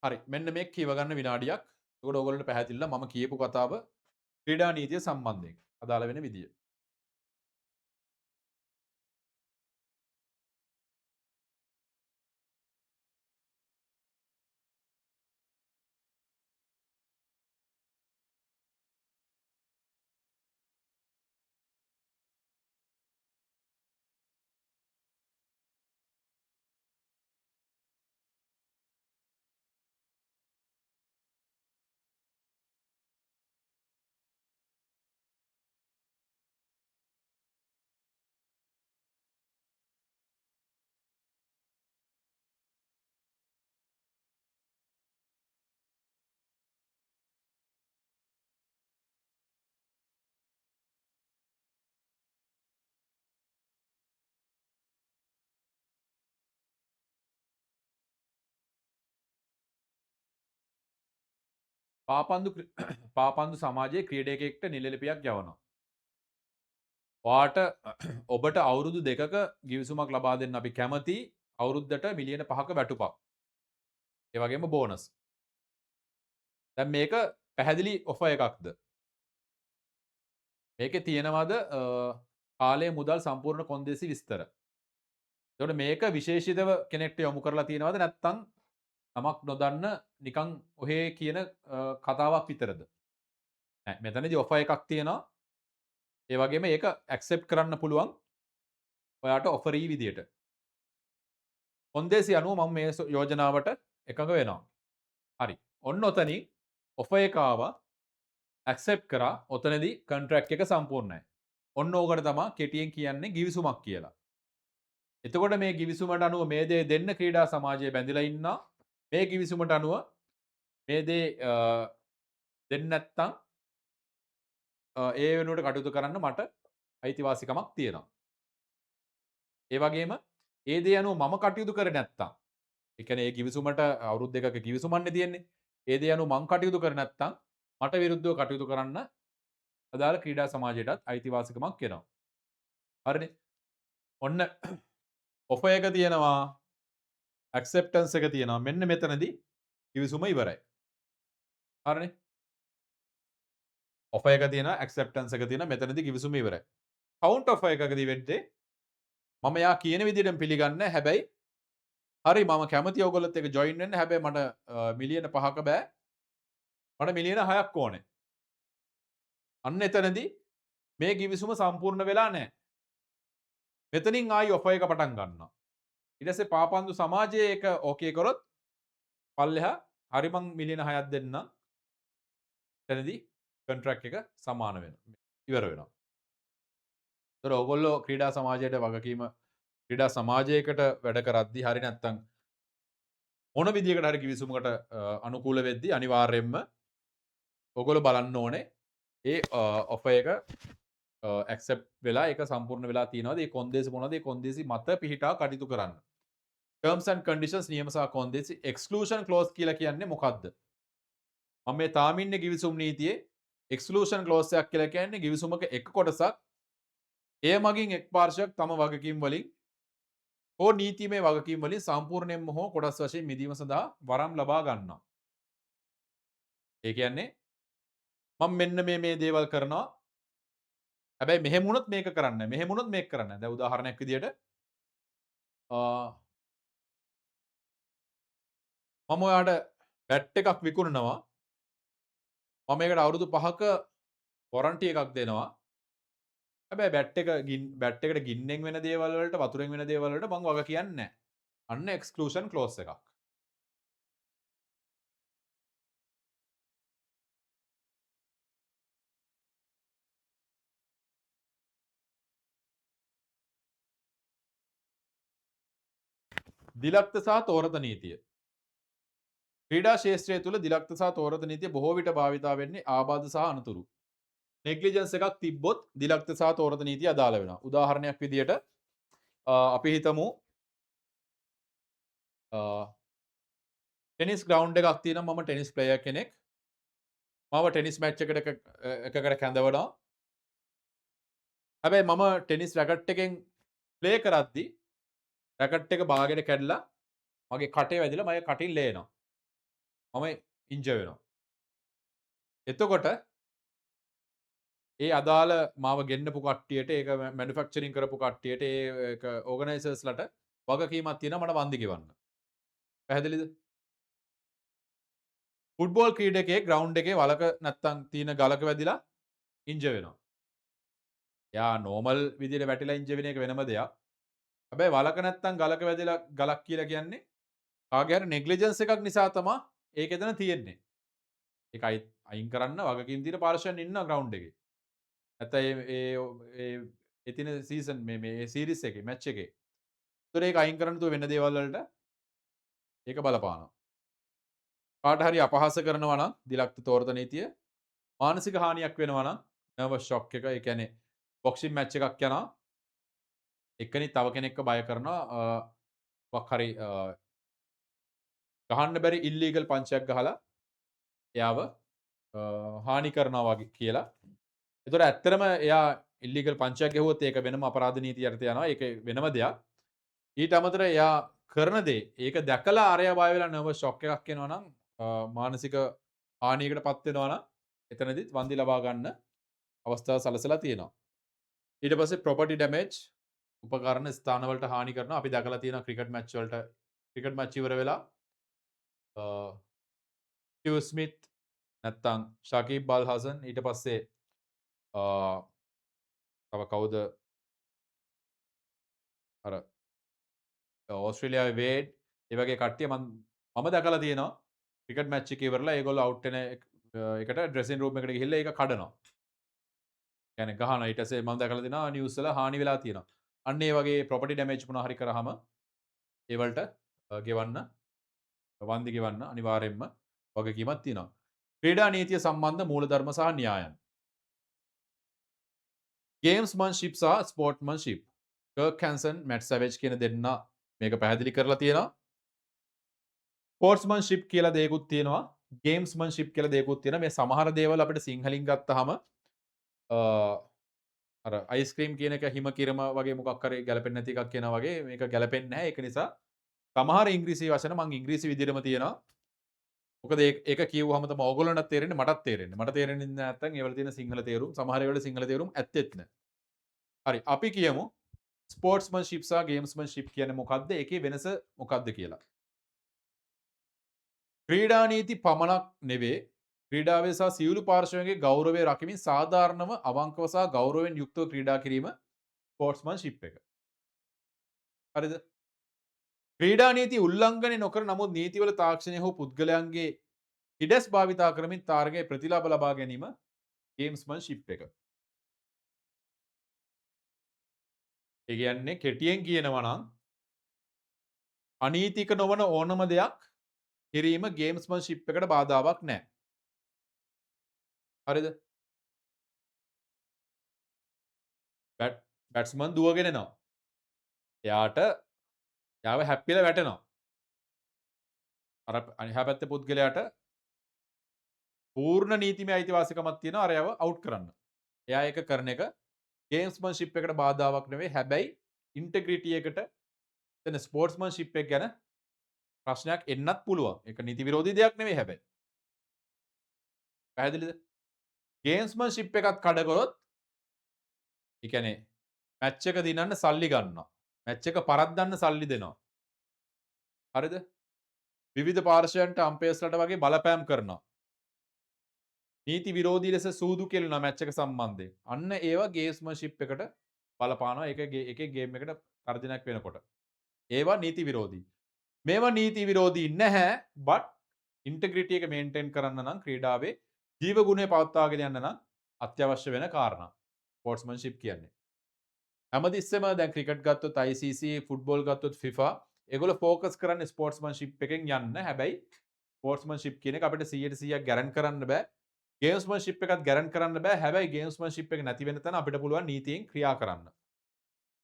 හරි. මෙන්න මේක කියව ගන්න විනාඩියක්. එතකොට ඕගොල්ලන්ට පැහැදිලිලා මම කියපු කතාව ක්‍රීඩා නීතිය සම්බන්ධයෙන් අදාළ වෙන විදිය. පාපන්දු පාපන්දු සමාජයේ ක්‍රීඩකයෙක්ට නිලලිපියක් යවනවා. ඔයාට ඔබට අවුරුදු 2ක ගිවිසුමක් ලබා දෙන්න අපි කැමති අවුරුද්දට මිලියන 5ක වැටුපක්. ඒ වගේම බෝනස්. දැන් මේක පැහැදිලි ඔෆර් එකක්ද? මේකේ තියෙනවද කාලය මුදල් සම්පූර්ණ කොන්දේසි විස්තර? එතකොට මේක විශේෂිතව කෙනෙක්ට යොමු කරලා තියෙනවද නැත්නම් නමක් නොදන්න නිකන් ඔහේ කියන කතාවක් විතරද? නෑ මෙතනදී ඔෆර් එකක් තියෙනවා. ඒ වගේම ඒක ඇක්සෙප්ට් කරන්න පුළුවන් ඔයාට ඔෆරී විදියට. කොන්දේසි අනුව මම මේ යෝජනාවට එකඟ වෙනවා. හරි. ඔන්න ඔතනින් ඔෆර් එක ආවා. ඇක්සෙප්ට් කරා. ඔතනදී කොන්ට්‍රැක්ට් එක සම්පූර්ණයි. ඔන්න ඕකට තමයි කෙටියෙන් කියන්නේ ගිවිසුමක් කියලා. එතකොට මේ ගිවිසුමට අනුව මේ දේ දෙන්න ක්‍රීඩා සමාජය බැඳිලා ඉන්නා. මේ ගිවිසුමට අනුව මේ දේ දෙන්නේ නැත්තම් ඒ වෙනුවට කටයුතු කරන්න මට අයිතිවාසිකමක් තියෙනවා. ඒ වගේම ඒ දේ අනුව මම කටයුතු කරේ නැත්තම් ඒ කියන්නේ ඒ ගිවිසුමට අවුරුදු දෙකක ගිවිසුමන්නේ තියෙන්නේ. ඒ දේ අනුව මම කටයුතු කරේ නැත්තම් මට විරුද්ධව කටයුතු කරන්න අදාළ ක්‍රීඩා සමාජයටත් අයිතිවාසිකමක් එනවා. හරිනේ. ඔන්න ඔෆර් එක තියෙනවා. ඇක්සෙප්ටන්ස් එක තියෙනවා. මෙන්න මෙතනදී ගිවිසුම ඉවරයි. හරිනේ. ඔෆර් එක තියෙනවා. ඇක්සෙප්ටන්ස් එක තියෙනවා. මෙතනදී ගිවිසුම ඉවරයි. කවුන්ට් ඔෆර් එකකදී වෙන්නේ මම යා කියන විදිහටම පිළිගන්නේ. හැබැයි හරි මම කැමති ඔයගොල්ලොත් එක්ක ජොයින් වෙන්න. හැබැයි මට මිලියන 5ක බෑ. මට මිලියන 6ක් ඕනේ. අන්න එතනදී මේ ගිවිසුම සම්පූර්ණ වෙලා නැහැ. මෙතනින් ආයි ඔෆර් එක පටන් ගන්නවා. ඊට පස්සේ පාපන්දු සමාජයේ එක ඕකේ කරොත් පල්ලෙහා හරි මං මිලියන 6ක් දෙන්නම්. එතනදී කොන්ට්‍රැක්ට් එක සමාන වෙනවා. ඉවර වෙනවා. ඒතර ඔයගොල්ලෝ ක්‍රීඩා සමාජයට වගකීම ක්‍රීඩා සමාජයකට වැඩ කරද්දී හරි නැත්තම් මොන විදියකට හරි කිවිසුමකට අනුකූල වෙද්දී අනිවාර්යයෙන්ම ඔයගොල්ලෝ බලන්න ඕනේ ඒ ඔෆර් එක ඇක්සෙප්ට් වෙලා ඒක සම්පූර්ණ වෙලා තියෙනවද? ඒ කොන්දේසි මොනවද? ඒ කොන්දේසි මත පිහිටා කටයුතු කරන්න. terms and conditions නියම සහ කොන්දේසි exclusion clause කියලා කියන්නේ මොකක්ද? මම මේ තාම ඉන්නේ ගිවිසුම් නීතියේ exclusion clause එකක් කියලා කියන්නේ ගිවිසුමක එක කොටසක් එය මගින් එක් පාර්ශවයක් තම වගකීම් වලින් හෝ නීතිමය වගකීම් වලින් සම්පූර්ණයෙන්ම හෝ කොටස් වශයෙන් මිදීම සඳහා වරම් ලබා ගන්නවා. ඒ කියන්නේ මම මෙන්න මේ දේවල් කරනවා. හැබැයි මෙහෙම වුණොත් මේක කරන්නේ නැහැ. මෙහෙම වුණොත් මේක කරන්නේ නැහැ. දැන් උදාහරණයක් විදියට මම ඔයාට බැට් එකක් විකුණනවා. මම ඒකට අවුරුදු 5ක වොරන්ටි එකක් දෙනවා. හැබැයි බැට් එකට ගින්නෙන් වෙන දේවල් වලට වතුරෙන් වෙන දේවල් වලට මම වග කියන්නේ නැහැ. අන්න එක්ස්ක්ලූෂන් ක්ලෝස් එකක්. දිලක්ත සහ තෝරත නීතිය. ක්‍රීඩා ශේෂ්ත්‍රය තුළ දිලක්ත සහ තෝරත නීතිය බොහෝ විට භාවිතා වෙන්නේ ආබාධ සහ අනතුරු. නෙග්ලිජන්ස් එකක් තිබ්බොත් දිලක්ත සහ තෝරත නීතිය අදාළ වෙනවා. උදාහරණයක් විදියට අපි හිතමු ටෙනිස් ග්‍රවුන්ඩ් එකක් තියෙනවා මම ටෙනිස් ප්ලේයර් කෙනෙක්. මාව ටෙනිස් මැච් එකකට කැඳවනවා. හැබැයි මම ටෙනිස් රැකට් එකෙන් ප්ලේ කරද්දි රැකට් එක බාගෙන කැඩලා මගේ කටේ වැදිලා මගේ කටින් ලේ එනවා. මම ඉන්ජර් වෙනවා. එතකොට ඒ අදාළ මාව ගෙන්නපු කට්ටියට ඒක මැනුෆැක්චරින් කරපු කට්ටියට ඒක ඕගනයිසර්ස්ලට වගකීමක් තියෙනවා මට වන්දි ගෙවන්න. පැහැදිලිද? ෆුට්බෝල් ක්‍රීඩකයෙක් ග්‍රවුන්ඩ් එකේ වලක නැත්තම් තියෙන ගලක වැදිලා ඉන්ජර් වෙනවා. එයා නෝමල් විදිහට වැටිලා ඉන්ජර් වෙන එක වෙනම දෙයක්. හැබැයි වලක නැත්තම් ගලක වැදිලා ගලක් කියලා කියන්නේ කාගේ හරි නෙග්ලිජන්ස් එකක් නිසා තමයි ඒක එතන තියෙන්නේ. ඒක අයින් කරන්න වගකීම් තියෙන පාර්ශවයන් ඉන්නවා ග්‍රවුන්ඩ් එකේ. නැත්නම් ඒ තියෙන සීසන් මේ සීරීස් එකේ මැච් එකේ. ඒතර ඒක අයින් කරන්න තු වෙන දේවල් වලට ඒක බලපානවා. කාට හරි අපහාස කරනවා නම් දිලක්ත තෝරත නීතිය මානසික හානියක් වෙනවා නම් නර්වස් ෂොක් එක ඒ කියන්නේ බොක්සින් මැච් එකක් යනවා එක්කෙනෙක් තව කෙනෙක්ව බය කරනවා මොකක් හරි ගහන්න බැරි ඉල්ලීගල් පංචයක් ගහලා එයාව හානි කරනවා වගේ කියලා. ඒතර ඇත්තටම එයා ඉල්ලීගල් පංචයක් ගැහුවොත් ඒක වෙනම අපරාධ නීතිය යටතේ යනවා. ඒක වෙනම දෙයක්. ඊට අමතරව එයා කරන දේ ඒක දැකලා අරයා බය වෙලා නර්වස් ෂොක් එකක් එනවා නම් මානසික හානියකට පත් වෙනවා නම් එතනදිත් වන්දි ලබා ගන්න අවස්ථාව සලසලා තියෙනවා. ඊට පස්සේ ප්‍රොපර්ටි ඩැමේජ් උපකරණ ස්ථානවලට හානි කරනවා. අපි දැකලා තියෙනවා ක්‍රිකට් මැච් වලට ක්‍රිකට් මැච් ඉවර වෙලා ස්ටිව් ස්මිත් නැත්තම් ශකීබ් අල් හසන් ඊට පස්සේ තව කවුද අර ඕස්ට්‍රේලියාවේ වේඩ් ඒ වගේ කට්ටිය මම දැකලා තියෙනවා ක්‍රිකට් මැච් එක ඉවරලා ඒගොල්ලෝ අවුට් වෙන එකට ඩ්‍රෙසින් රූම් එකට ගිහිල්ලා ඒක කඩනවා. කියන්නේ ගහනවා. ඊට පස්සේ මම දැකලා තියෙනවා නිවුස් වල හානි වෙලා තියෙනවා. අන්න ඒ වගේ ප්‍රොපර්ටි ඩැමේජ් මොනවා හරි කරාම ඒ වලට ගෙවන්න වන්දි ගෙවන්න අනිවාර්යෙන්ම වගකීමක් තියෙනවා. ක්‍රීඩා නීතිය සම්බන්ධ මූලධර්ම සහ න්‍යායන්. ගේම්ස්මන්ෂිප් සහ ස්පෝර්ට්මන්ෂිප්. කර්ක් හැන්සන් මැට් සැවේජ් කියන දෙන්නා මේක පැහැදිලි කරලා තියෙනවා. ස්පෝර්ට්ස්මන්ෂිප් කියලා දෙයක්ත් තියෙනවා. ගේම්ස්මන්ෂිප් කියලා දෙයක්ත් තියෙනවා. මේ සමහර දේවල් අපිට සිංහලින් ගත්තාම අර අයිස්ක්‍රීම් කියන එක හිම කිරම වගේ මොකක් හරි ගැලපෙන්නේ නැති එකක් කියනවා වගේ මේක ගැලපෙන්නේ නැහැ. ඒක නිසා සමහර ඉංග්‍රීසි වචන මම ඉංග්‍රීසි විදිහටම තියෙනවා. මොකද ඒක කියවුවහම තමයි ඕගොල්ලන්ටත් තේරෙන්නේ මටත් තේරෙන්නේ. මට තේරෙන්නේ නැත්නම් ඒවල තියෙන සිංහල තේරුම් සමහර ඒවල සිංහල තේරුම් ඇත්තෙත් නැහැ. හරි අපි කියමු ස්පෝර්ට්ස්මන්ෂිප් සහ ගේම්ස්මන්ෂිප් කියන්නේ මොකද්ද? ඒකේ වෙනස මොකද්ද කියලා. ක්‍රීඩා නීති පමණක් නෙවෙයි ක්‍රීඩාවේ සහ සියලු පාර්ශවයන්ගේ ගෞරවය රකිමින් සාධාරණව අවංකව සහ ගෞරවයෙන් යුක්තව ක්‍රීඩා කිරීම ස්පෝර්ට්ස්මන්ෂිප් එක. හරිද? ක්‍රීඩා නීති උල්ලංඝනය නොකර නමුත් නීතිවල තාක්ෂණය හෝ පුද්ගලයන්ගේ හිඩැස් භාවිතා කරමින් තාර්ගයේ ප්‍රතිලාභ ලබා ගැනීම ගේම්ස්මන්ෂිප් එක. ඒ කියන්නේ කෙටියෙන් කියනවා නම් අනීතික නොවන ඕනම දෙයක් කිරීම ගේම්ස්මන්ෂිප් එකට බාධාවක් නැහැ. හරිද? බැට්ස්මන් දුවගෙන එනවා. එයාව හැප්පිලා වැටෙනවා. අර අනිහා පැත්තේ පුද්ගලයාට පූර්ණ නීතිමය අයිතිවාසිකමක් තියෙනවා අරයව අවුට් කරන්න. එයා ඒක කරන එක ගේම්ස්මන්ෂිප් එකට බාධාවක් නෙවෙයි. හැබැයි ඉන්ටෙග්‍රිටි එකට එතන ස්පෝර්ට්ස්මන්ෂිප් එක ගැන ප්‍රශ්නයක් එන්නත් පුළුවන්. ඒක නීති විරෝධී දෙයක් නෙවෙයි හැබැයි. පැහැදිලිද? ගේම්ස්මන්ෂිප් එකත් කඩ කරොත් ඒ කියන්නේ මැච් එක දිනන්න සල්ලි ගන්නවා. මැච් එක පරද්දන්න සල්ලි දෙනවා. හරිද? විවිධ පාර්ශවයන්ට අම්පයර්ස්ලට වගේ බලපෑම් කරනවා. නීති විරෝධී ලෙස සූදු කෙලෙනවා මැච් එක සම්බන්ධයෙන්. අන්න ඒවා ගේම්ස්මන්ෂිප් එකට බලපානවා. ඒකේ ගේම් එකට තර්ජනයක් වෙනකොට. ඒවා නීති විරෝධී. මේවා නීති විරෝධී නැහැ. but ඉන්ටෙග්‍රිටි එක මේන්ටේන් කරන්න නම් ක්‍රීඩාවේ ජීව ගුණය පවත්වාගෙන යන්න නම් අත්‍යවශ්‍ය වෙන කාරණා. ස්පෝර්ට්ස්මන්ෂිප් කියන්නේ. හැමතිස්සෙම දැන් ක්‍රිකට් ගත්තොත් ICC ෆුට්බෝල් ගත්තොත් FIFA ඒගොල්ලෝ ફોකස් කරන්නේ ස්පෝර්ට්ස්මන්ෂිප් එකෙන් යන්න. හැබැයි ස්පෝර්ට්ස්මන්ෂිප් කියන එක අපිට 100% ගැරන්ටි කරන්න බෑ. ගේම්ස්මන්ෂිප් එකත් ගැරන්ටි කරන්න බෑ. හැබැයි ගේම්ස්මන්ෂිප් එක නැති වෙන තැන අපිට පුළුවන් නීතියෙන් ක්‍රියා කරන්න.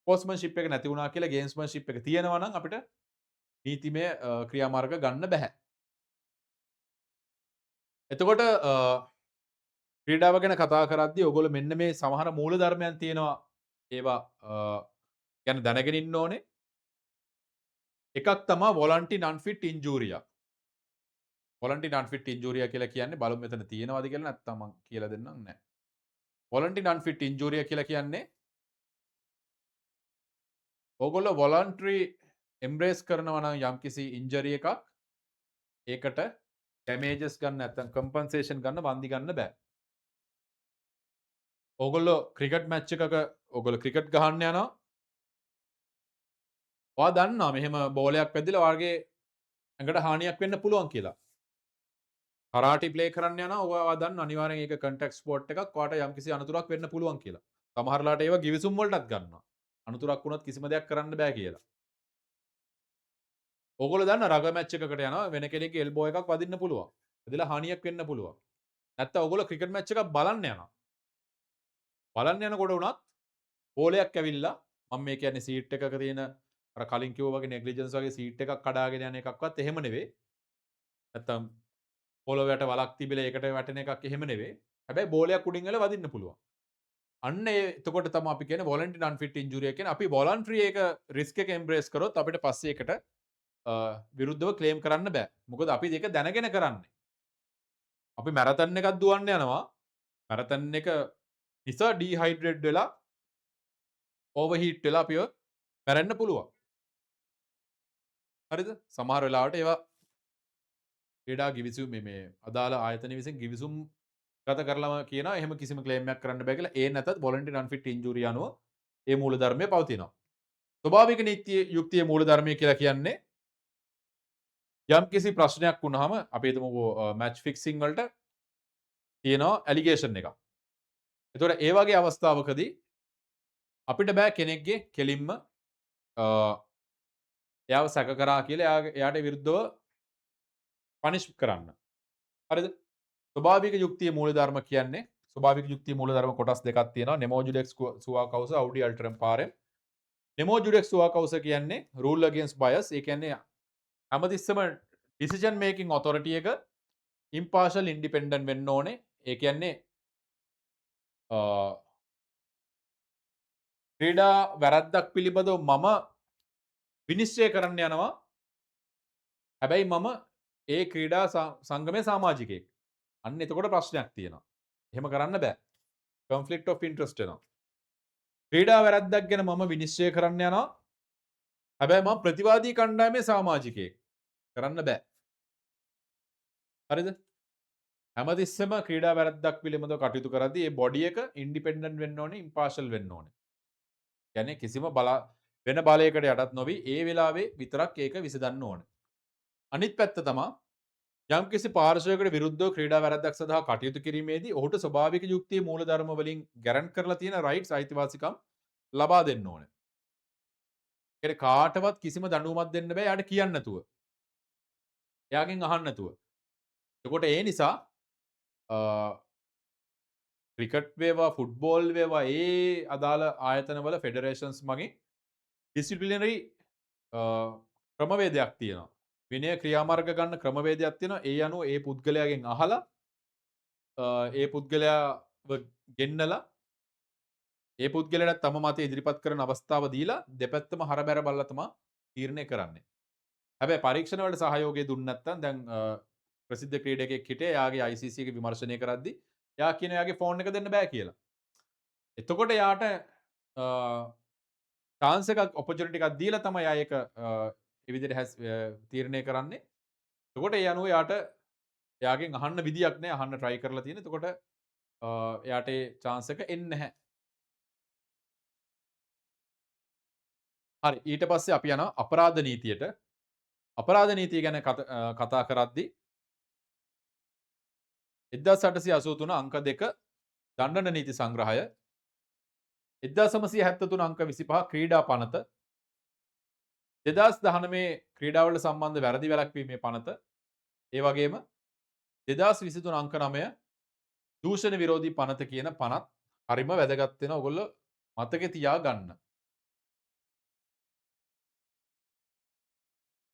ස්පෝර්ට්ස්මන්ෂිප් එක නැති වුණා කියලා ගේම්ස්මන්ෂිප් එක තියෙනවා නම් අපිට නීතිමය ක්‍රියාමාර්ග ගන්න බෑ. එතකොට ක්‍රීඩාව ගැන කතා කරද්දී ඔයගොල්ලෝ මෙන්න මේ සමහර මූලධර්මයන් තියෙනවා. ඒවා ගැන දැනගෙන ඉන්න ඕනේ. එකක් තමා වොලන්ටි නන්ෆිට් ඉන්ජූරියා. වොලන්ටි නන්ෆිට් ඉන්ජූරියා කියලා කියන්නේ බලමු මෙතන තියෙනවද කියලා නැත්නම් මම කියලා දෙන්නම් නැහැ. වොලන්ටි නන්ෆිට් ඉන්ජූරියා කියලා කියන්නේ ඕගොල්ලෝ වොලන්ටරි එම්බ්‍රේස් කරනවා නම් යම්කිසි ඉන්ජරි එකක් ඒකට ඩැමේජස් ගන්න නැත්නම් කම්පන්සේෂන් ගන්න වන්දි ගන්න බෑ. ඕගොල්ලෝ ක්‍රිකට් මැච් එකක ඕගොල්ලෝ ක්‍රිකට් ගහන්න යනවා. ඔයා දන්නවා මෙහෙම බෝලයක් වැදිලා ඔයාගේ ඇඟට හානියක් වෙන්න පුළුවන් කියලා. කරාටි ප්ලේ කරන්න යනවා ඔයා දන්නවා අනිවාර්යෙන් ඒක කන්ටැක්ට් ස්පෝර්ට් එකක් ඔයාට යම්කිසි අනතුරක් වෙන්න පුළුවන් කියලා. සමහරලාට ඒවා ගිවිසුම් වලටත් ගන්නවා. අනතුරක් වුණොත් කිසිම දෙයක් කරන්න බෑ කියලා. ඕගොල්ලෝ දන්නවා රග මැච් එකකට යනවා වෙන කෙනෙක්ගේ එල්බෝ එකක් වදින්න පුළුවන්. වැදිලා හානියක් වෙන්න පුළුවන්. නැත්තම් ඕගොල්ලෝ ක්‍රිකට් මැච් එකක් බලන්න යනවා. බලන්න යනකොට උනත් බෝලයක් ඇවිල්ලා මම මේ කියන්නේ සීට් එකක තියෙන අර කලින් කිව්වා වගේ නෙග්ලිජන්ස් වගේ සීට් එකක් කඩාගෙන යන එකක්වත් එහෙම නෙවෙයි. නැත්තම් පොළොවට වලක් තිබිලා ඒකට වැටෙන එකක් එහෙම නෙවෙයි. හැබැයි බෝලයක් උඩින් ඇවිල්ලා වදින්න පුළුවන්. අන්න ඒ එතකොට තමයි අපි කියන්නේ වොලන්ටරි නන්ෆිට් ඉන්ජුරි එක කියන්නේ අපි වොලන්ටරි ඒක රිස්ක් එක එම්බ්‍රේස් කරොත් අපිට පස්සේ ඒකට විරුද්ධව ක්ලේම් කරන්න බෑ. මොකද අපි ඒක දැනගෙන කරන්නේ. අපි මැරතන් එකක් දුවන්න යනවා. මැරතන් එක නිසා ඩීහයිඩ්‍රේට් වෙලා ඕවර්හීට් වෙලා අපිව මැරෙන්න පුළුවන්. හරිද? සමහර වෙලාවට ඒවා ක්‍රීඩා ගිවිසුම් මේ අදාළ ආයතන විසින් ගිවිසුම් ගත කරලම කියනවා එහෙම කිසිම ක්ලේම් එකක් කරන්න බෑ කියලා. ඒ නැතත් වොලන්ටරි නන්ෆිට් ඉන්ජුරි අනුව ඒ මූලධර්මය පවතිනවා. ස්වභාවික නීතිය යුක්තිය මූලධර්මය කියලා කියන්නේ යම්කිසි ප්‍රශ්නයක් වුණාම අපි හිතමුකෝ මැච් ෆික්සිං වලට තියෙනවා ඇලිගේෂන් එකක්. එතකොට ඒ වගේ අවස්ථාවකදී අපිට බෑ කෙනෙක්ගේ කෙලින්ම එයාව සැක කරා කියලා එයාට විරුද්ධව පනිෂ් කරන්න. හරිද? ස්වභාවික යුක්තිය මූලධර්ම කියන්නේ ස්වභාවික යුක්තිය මූලධර්ම කොටස් දෙකක් තියෙනවා. නෙමෝජුඩෙක්ස් සුවා කවුස අවුඩි අල්ටරම් පාරෙම්. නෙමෝජුඩෙක්ස් සුවා කවුස කියන්නේ රූල් අගේන්ස්ට් බයස්. ඒ කියන්නේ හැමතිස්සම ඩිසිෂන් මේකින් ඔතොරිටි එක ඉම්පාර්ෂල් ඉන්ඩිපෙන්ඩන්ට් වෙන්න ඕනේ. ඒ කියන්නේ ක්‍රීඩා වැරද්දක් පිළිබඳව මම විනිශ්චය කරන්න යනවා. හැබැයි මම ඒ ක්‍රීඩා සංගමේ සමාජිකයෙක්. අන්න එතකොට ප්‍රශ්නයක් තියෙනවා. එහෙම කරන්න බෑ. කොන්ෆ්ලික්ට් ඔෆ් ඉන්ටරෙස්ට් වෙනවා. ක්‍රීඩා වැරද්දක් ගැන මම විනිශ්චය කරන්න යනවා. හැබැයි මම ප්‍රතිවාදී කණ්ඩායමේ සමාජිකයෙක්. කරන්න බෑ. හරිද? හැමතිස්සෙම ක්‍රීඩා වැරද්දක් පිළිබඳව කටයුතු කරද්දී ඒ බොඩි එක ඉන්ඩිපෙන්ඩන්ට් වෙන්න ඕනේ, ඉම්පාර්ෂල් වෙන්න ඕනේ. කියන්නේ කිසිම වෙන බලයකට යටත් නොවි ඒ වෙලාවේ විතරක් ඒක විසඳන්න ඕනේ. අනිත් පැත්ත තමා යම්කිසි පාර්ශවයකට විරුද්ධව ක්‍රීඩා වැරැද්දක් සඳහා කටයුතු කිරීමේදී ඔහුට ස්වභාවික යුක්තිය මූලධර්ම වලින් ගැරන්ට් කරලා තියෙන රයිට්ස් අයිතිවාසිකම් ලබා දෙන්න ඕනේ. ඒකට කාටවත් කිසිම දඬුවමක් දෙන්න බෑ යාට කියන්න නැතුව. එයාගෙන් අහන්න නැතුව. එතකොට ඒ නිසා ක්‍රිකට් වේවා ෆුට්බෝල් වේවා ඒ අදාළ ආයතනවල ෆෙඩරේෂන්ස් මගින් ඩිසිප්ලිනරි ක්‍රමවේදයක් තියෙනවා. විනය ක්‍රියාමාර්ග ගන්න ක්‍රමවේදයක් තියෙනවා. ඒ අනුව ඒ පුද්ගලයාගෙන් අහලා ඒ පුද්ගලයාව ගෙන්නලා ඒ පුද්ගලයාට තම මතය ඉදිරිපත් කරන අවස්ථාව දීලා දෙපැත්තම හරබැර බලලා තමයි තීරණය කරන්නේ. හැබැයි පරීක්ෂණ වලට සහයෝගය දුන්නේ නැත්නම් දැන් ප්‍රසිද්ධ ක්‍රීඩකයෙක් හිටියේ එයාගේ ICC එක විමර්ශනය කරද්දී එයා කියන එයාගේ ෆෝන් එක දෙන්න බෑ කියලා. එතකොට එයාට chance එකක් opportunity එකක් දීලා තමයි එයා ඒක ඒ විදිහට තීරණය කරන්නේ. එතකොට ඒ අනුව එයාට එයාගෙන් අහන්න විදියක් නෑ අහන්න try කරලා තියෙන. එතකොට එයාට ඒ chance එක එන්නේ නැහැ. හරි ඊට පස්සේ අපි යනවා අපරාධ නීතියට. අපරාධ නීතිය ගැන කතා කරද්දී 1883 අංක 2 දණ්ඩන නීති සංග්‍රහය 1973 අංක 25 ක්‍රීඩා පනත 2019 ක්‍රීඩාවලට සම්බන්ධ වැරදි වැළැක්වීමේ පනත ඒ වගේම 2023 අංක 9 දූෂණ විරෝධී පනත කියන පනත් හරිම වැදගත් වෙනවා ඔයගොල්ලෝ මතකේ තියා ගන්න.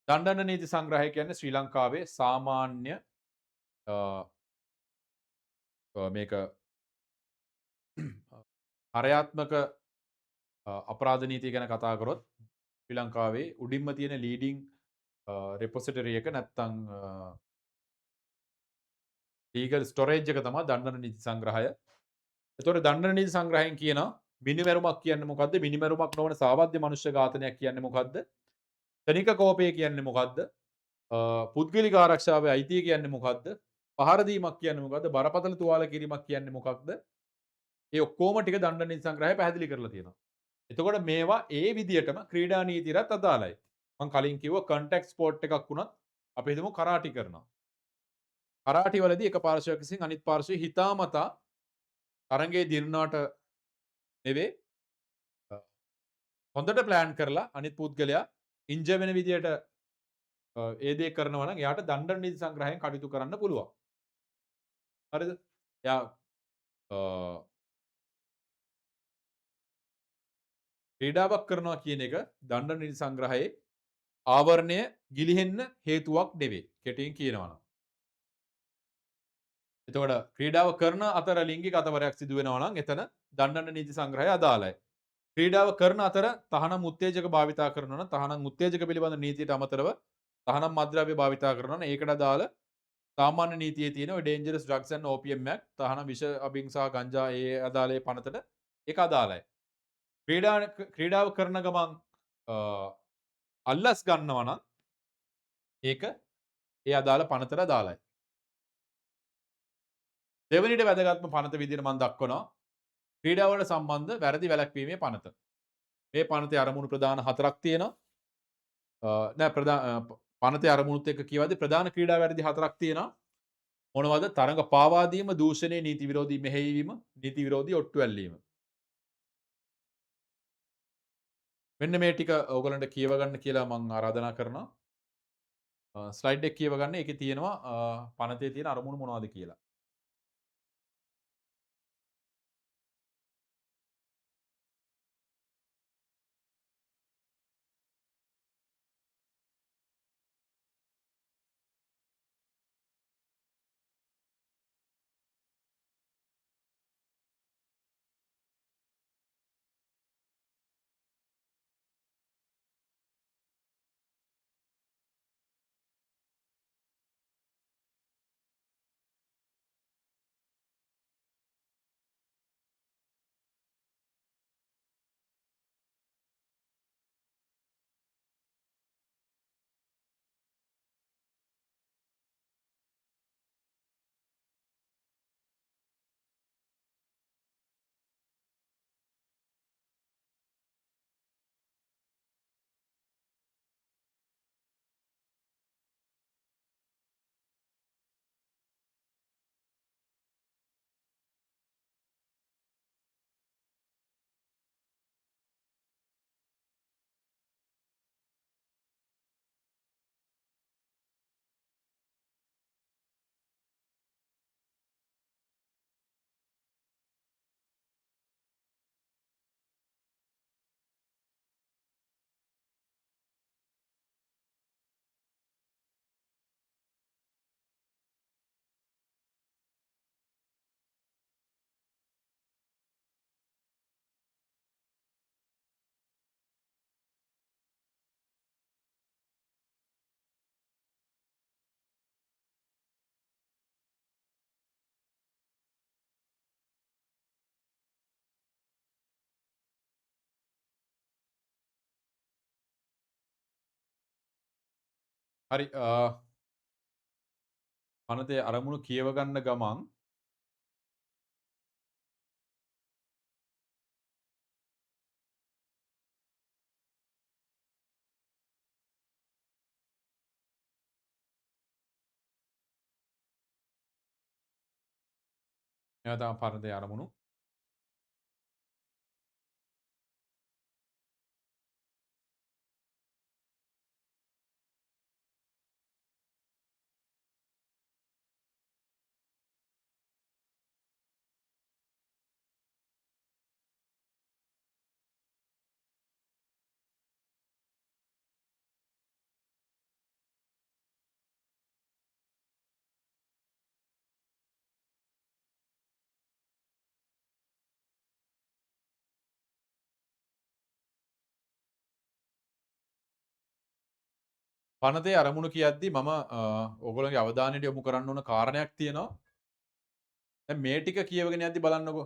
දණ්ඩන නීති සංග්‍රහය කියන්නේ ශ්‍රී ලංකාවේ සාමාන්‍ය මේක හරයාත්මක අපරාධ නීතිය ගැන කතා කරොත් ශ්‍රී ලංකාවේ උඩින්ම තියෙන ලීඩිං රෙපොසිටරි එක නැත්තම් ලීගල් ස්ටොරේජ් එක තමයි දණ්ඩන නීති සංග්‍රහය. එතකොට දණ්ඩන නීති සංග්‍රහයෙන් කියනවා මිනිමැරුමක් කියන්නේ මොකද්ද? මිනිමැරුමක් නොවන සාවද්‍ය මනුෂ්‍ය ඝාතනයක් කියන්නේ මොකද්ද? ක්ෂණික කෝපය කියන්නේ මොකද්ද? පුද්ගලික ආරක්ෂාවේ අයිතිය කියන්නේ මොකද්ද? පහර දීමක් කියන්නේ මොකද්ද? බරපතල තුවාල කිරීමක් කියන්නේ මොකක්ද? ඒ ඔක්කොම ටික දණ්ඩන නීති සංග්‍රහය පැහැදිලි කරලා තියෙනවා. එතකොට මේවා ඒ විදිහටම ක්‍රීඩා නීතියටත් අදාළයි. මම කලින් කිව්වා කන්ටැක්ට් ස්පෝර්ට් එකක් වුණත් අපි හිතමු කරාටි කරනවා. කරාටි වලදී එක පාර්ශවයක් විසින් අනිත් පාර්ශවය හිතාමතා තරඟයේ දිනුනාට නෙවෙයි හොඳට ප්ලෑන් කරලා අනිත් පුද්ගලයා ඉන්ජර් වෙන විදියට ඒ දේ කරනවා නම් එයාට දණ්ඩන නීති සංග්‍රහයෙන් කටයුතු කරන්න පුළුවන්. හරිද? එයා අ ක්‍රීඩාවක් කරනවා කියන එක දණ්ඩන නීති සංග්‍රහයේ ආවරණය ගිලිහෙන්න හේතුවක් නෙවෙයි. කෙටියෙන් කියනවා නම්. එතකොට ක්‍රීඩාව කරන අතර ලිංගික අතවරයක් සිදු වෙනවා නම් එතන දණ්ඩන නීති සංග්‍රහය අදාළයි. ක්‍රීඩාව කරන අතර තහනම් උත්තේජක භාවිතා කරනවා නම් තහනම් උත්තේජක පිළිබඳ නීතියට අමතරව තහනම් මත්ද්‍රව්‍ය භාවිතා කරනවා නම් ඒකට අදාළ සාමාන්‍ය නීතියේ තියෙන ඔය dangerous drugs and OPM act තහනම් විෂ අභිංසා ගංජා ඒ අදාළ ඒ පනතට ඒක අදාළයි. ක්‍රීඩාව කරන ගමන් අල්ලස් ගන්නවා නම් ඒක ඒ අදාළ පනතට අදාළයි. දෙවනිට වැදගත්ම පනත විදිහට මම දක්වනවා ක්‍රීඩාවලට සම්බන්ධ වැරදි වැළැක්වීමේ පනත. මේ පනතේ අරමුණු ප්‍රධාන 4ක් තියෙනවා. නෑ පනතේ අරමුණුත් එක්ක කියවද්දි ප්‍රධාන ක්‍රීඩා වැරදි 4ක් තියෙනවා. මොනවද? තරඟ පාවා දීම, දූෂණය, නීති විරෝධී මෙහෙයවීම, නීති විරෝධී ඔට්ටු ඇල්ලීම. මෙන්න මේ ටික ඕගලන්ට කියව ගන්න කියලා මම ආරාධනා කරනවා. ස්ලයිඩ් එක කියව ගන්න. ඒකේ තියෙනවා පනතේ තියෙන අරමුණු මොනවද කියලා. හරි පනතේ අරමුණු කියව ගන්න ගමන් මේවා තමයි පනතේ අරමුණු. පනතේ අරමුණු කියද්දි මම ඔයගොල්ලන්ගේ අවධානයට යොමු කරන්න ඕන කාරණයක් තියෙනවා. දැන් මේ ටික කියවගෙන යද්දි බලන්නකෝ.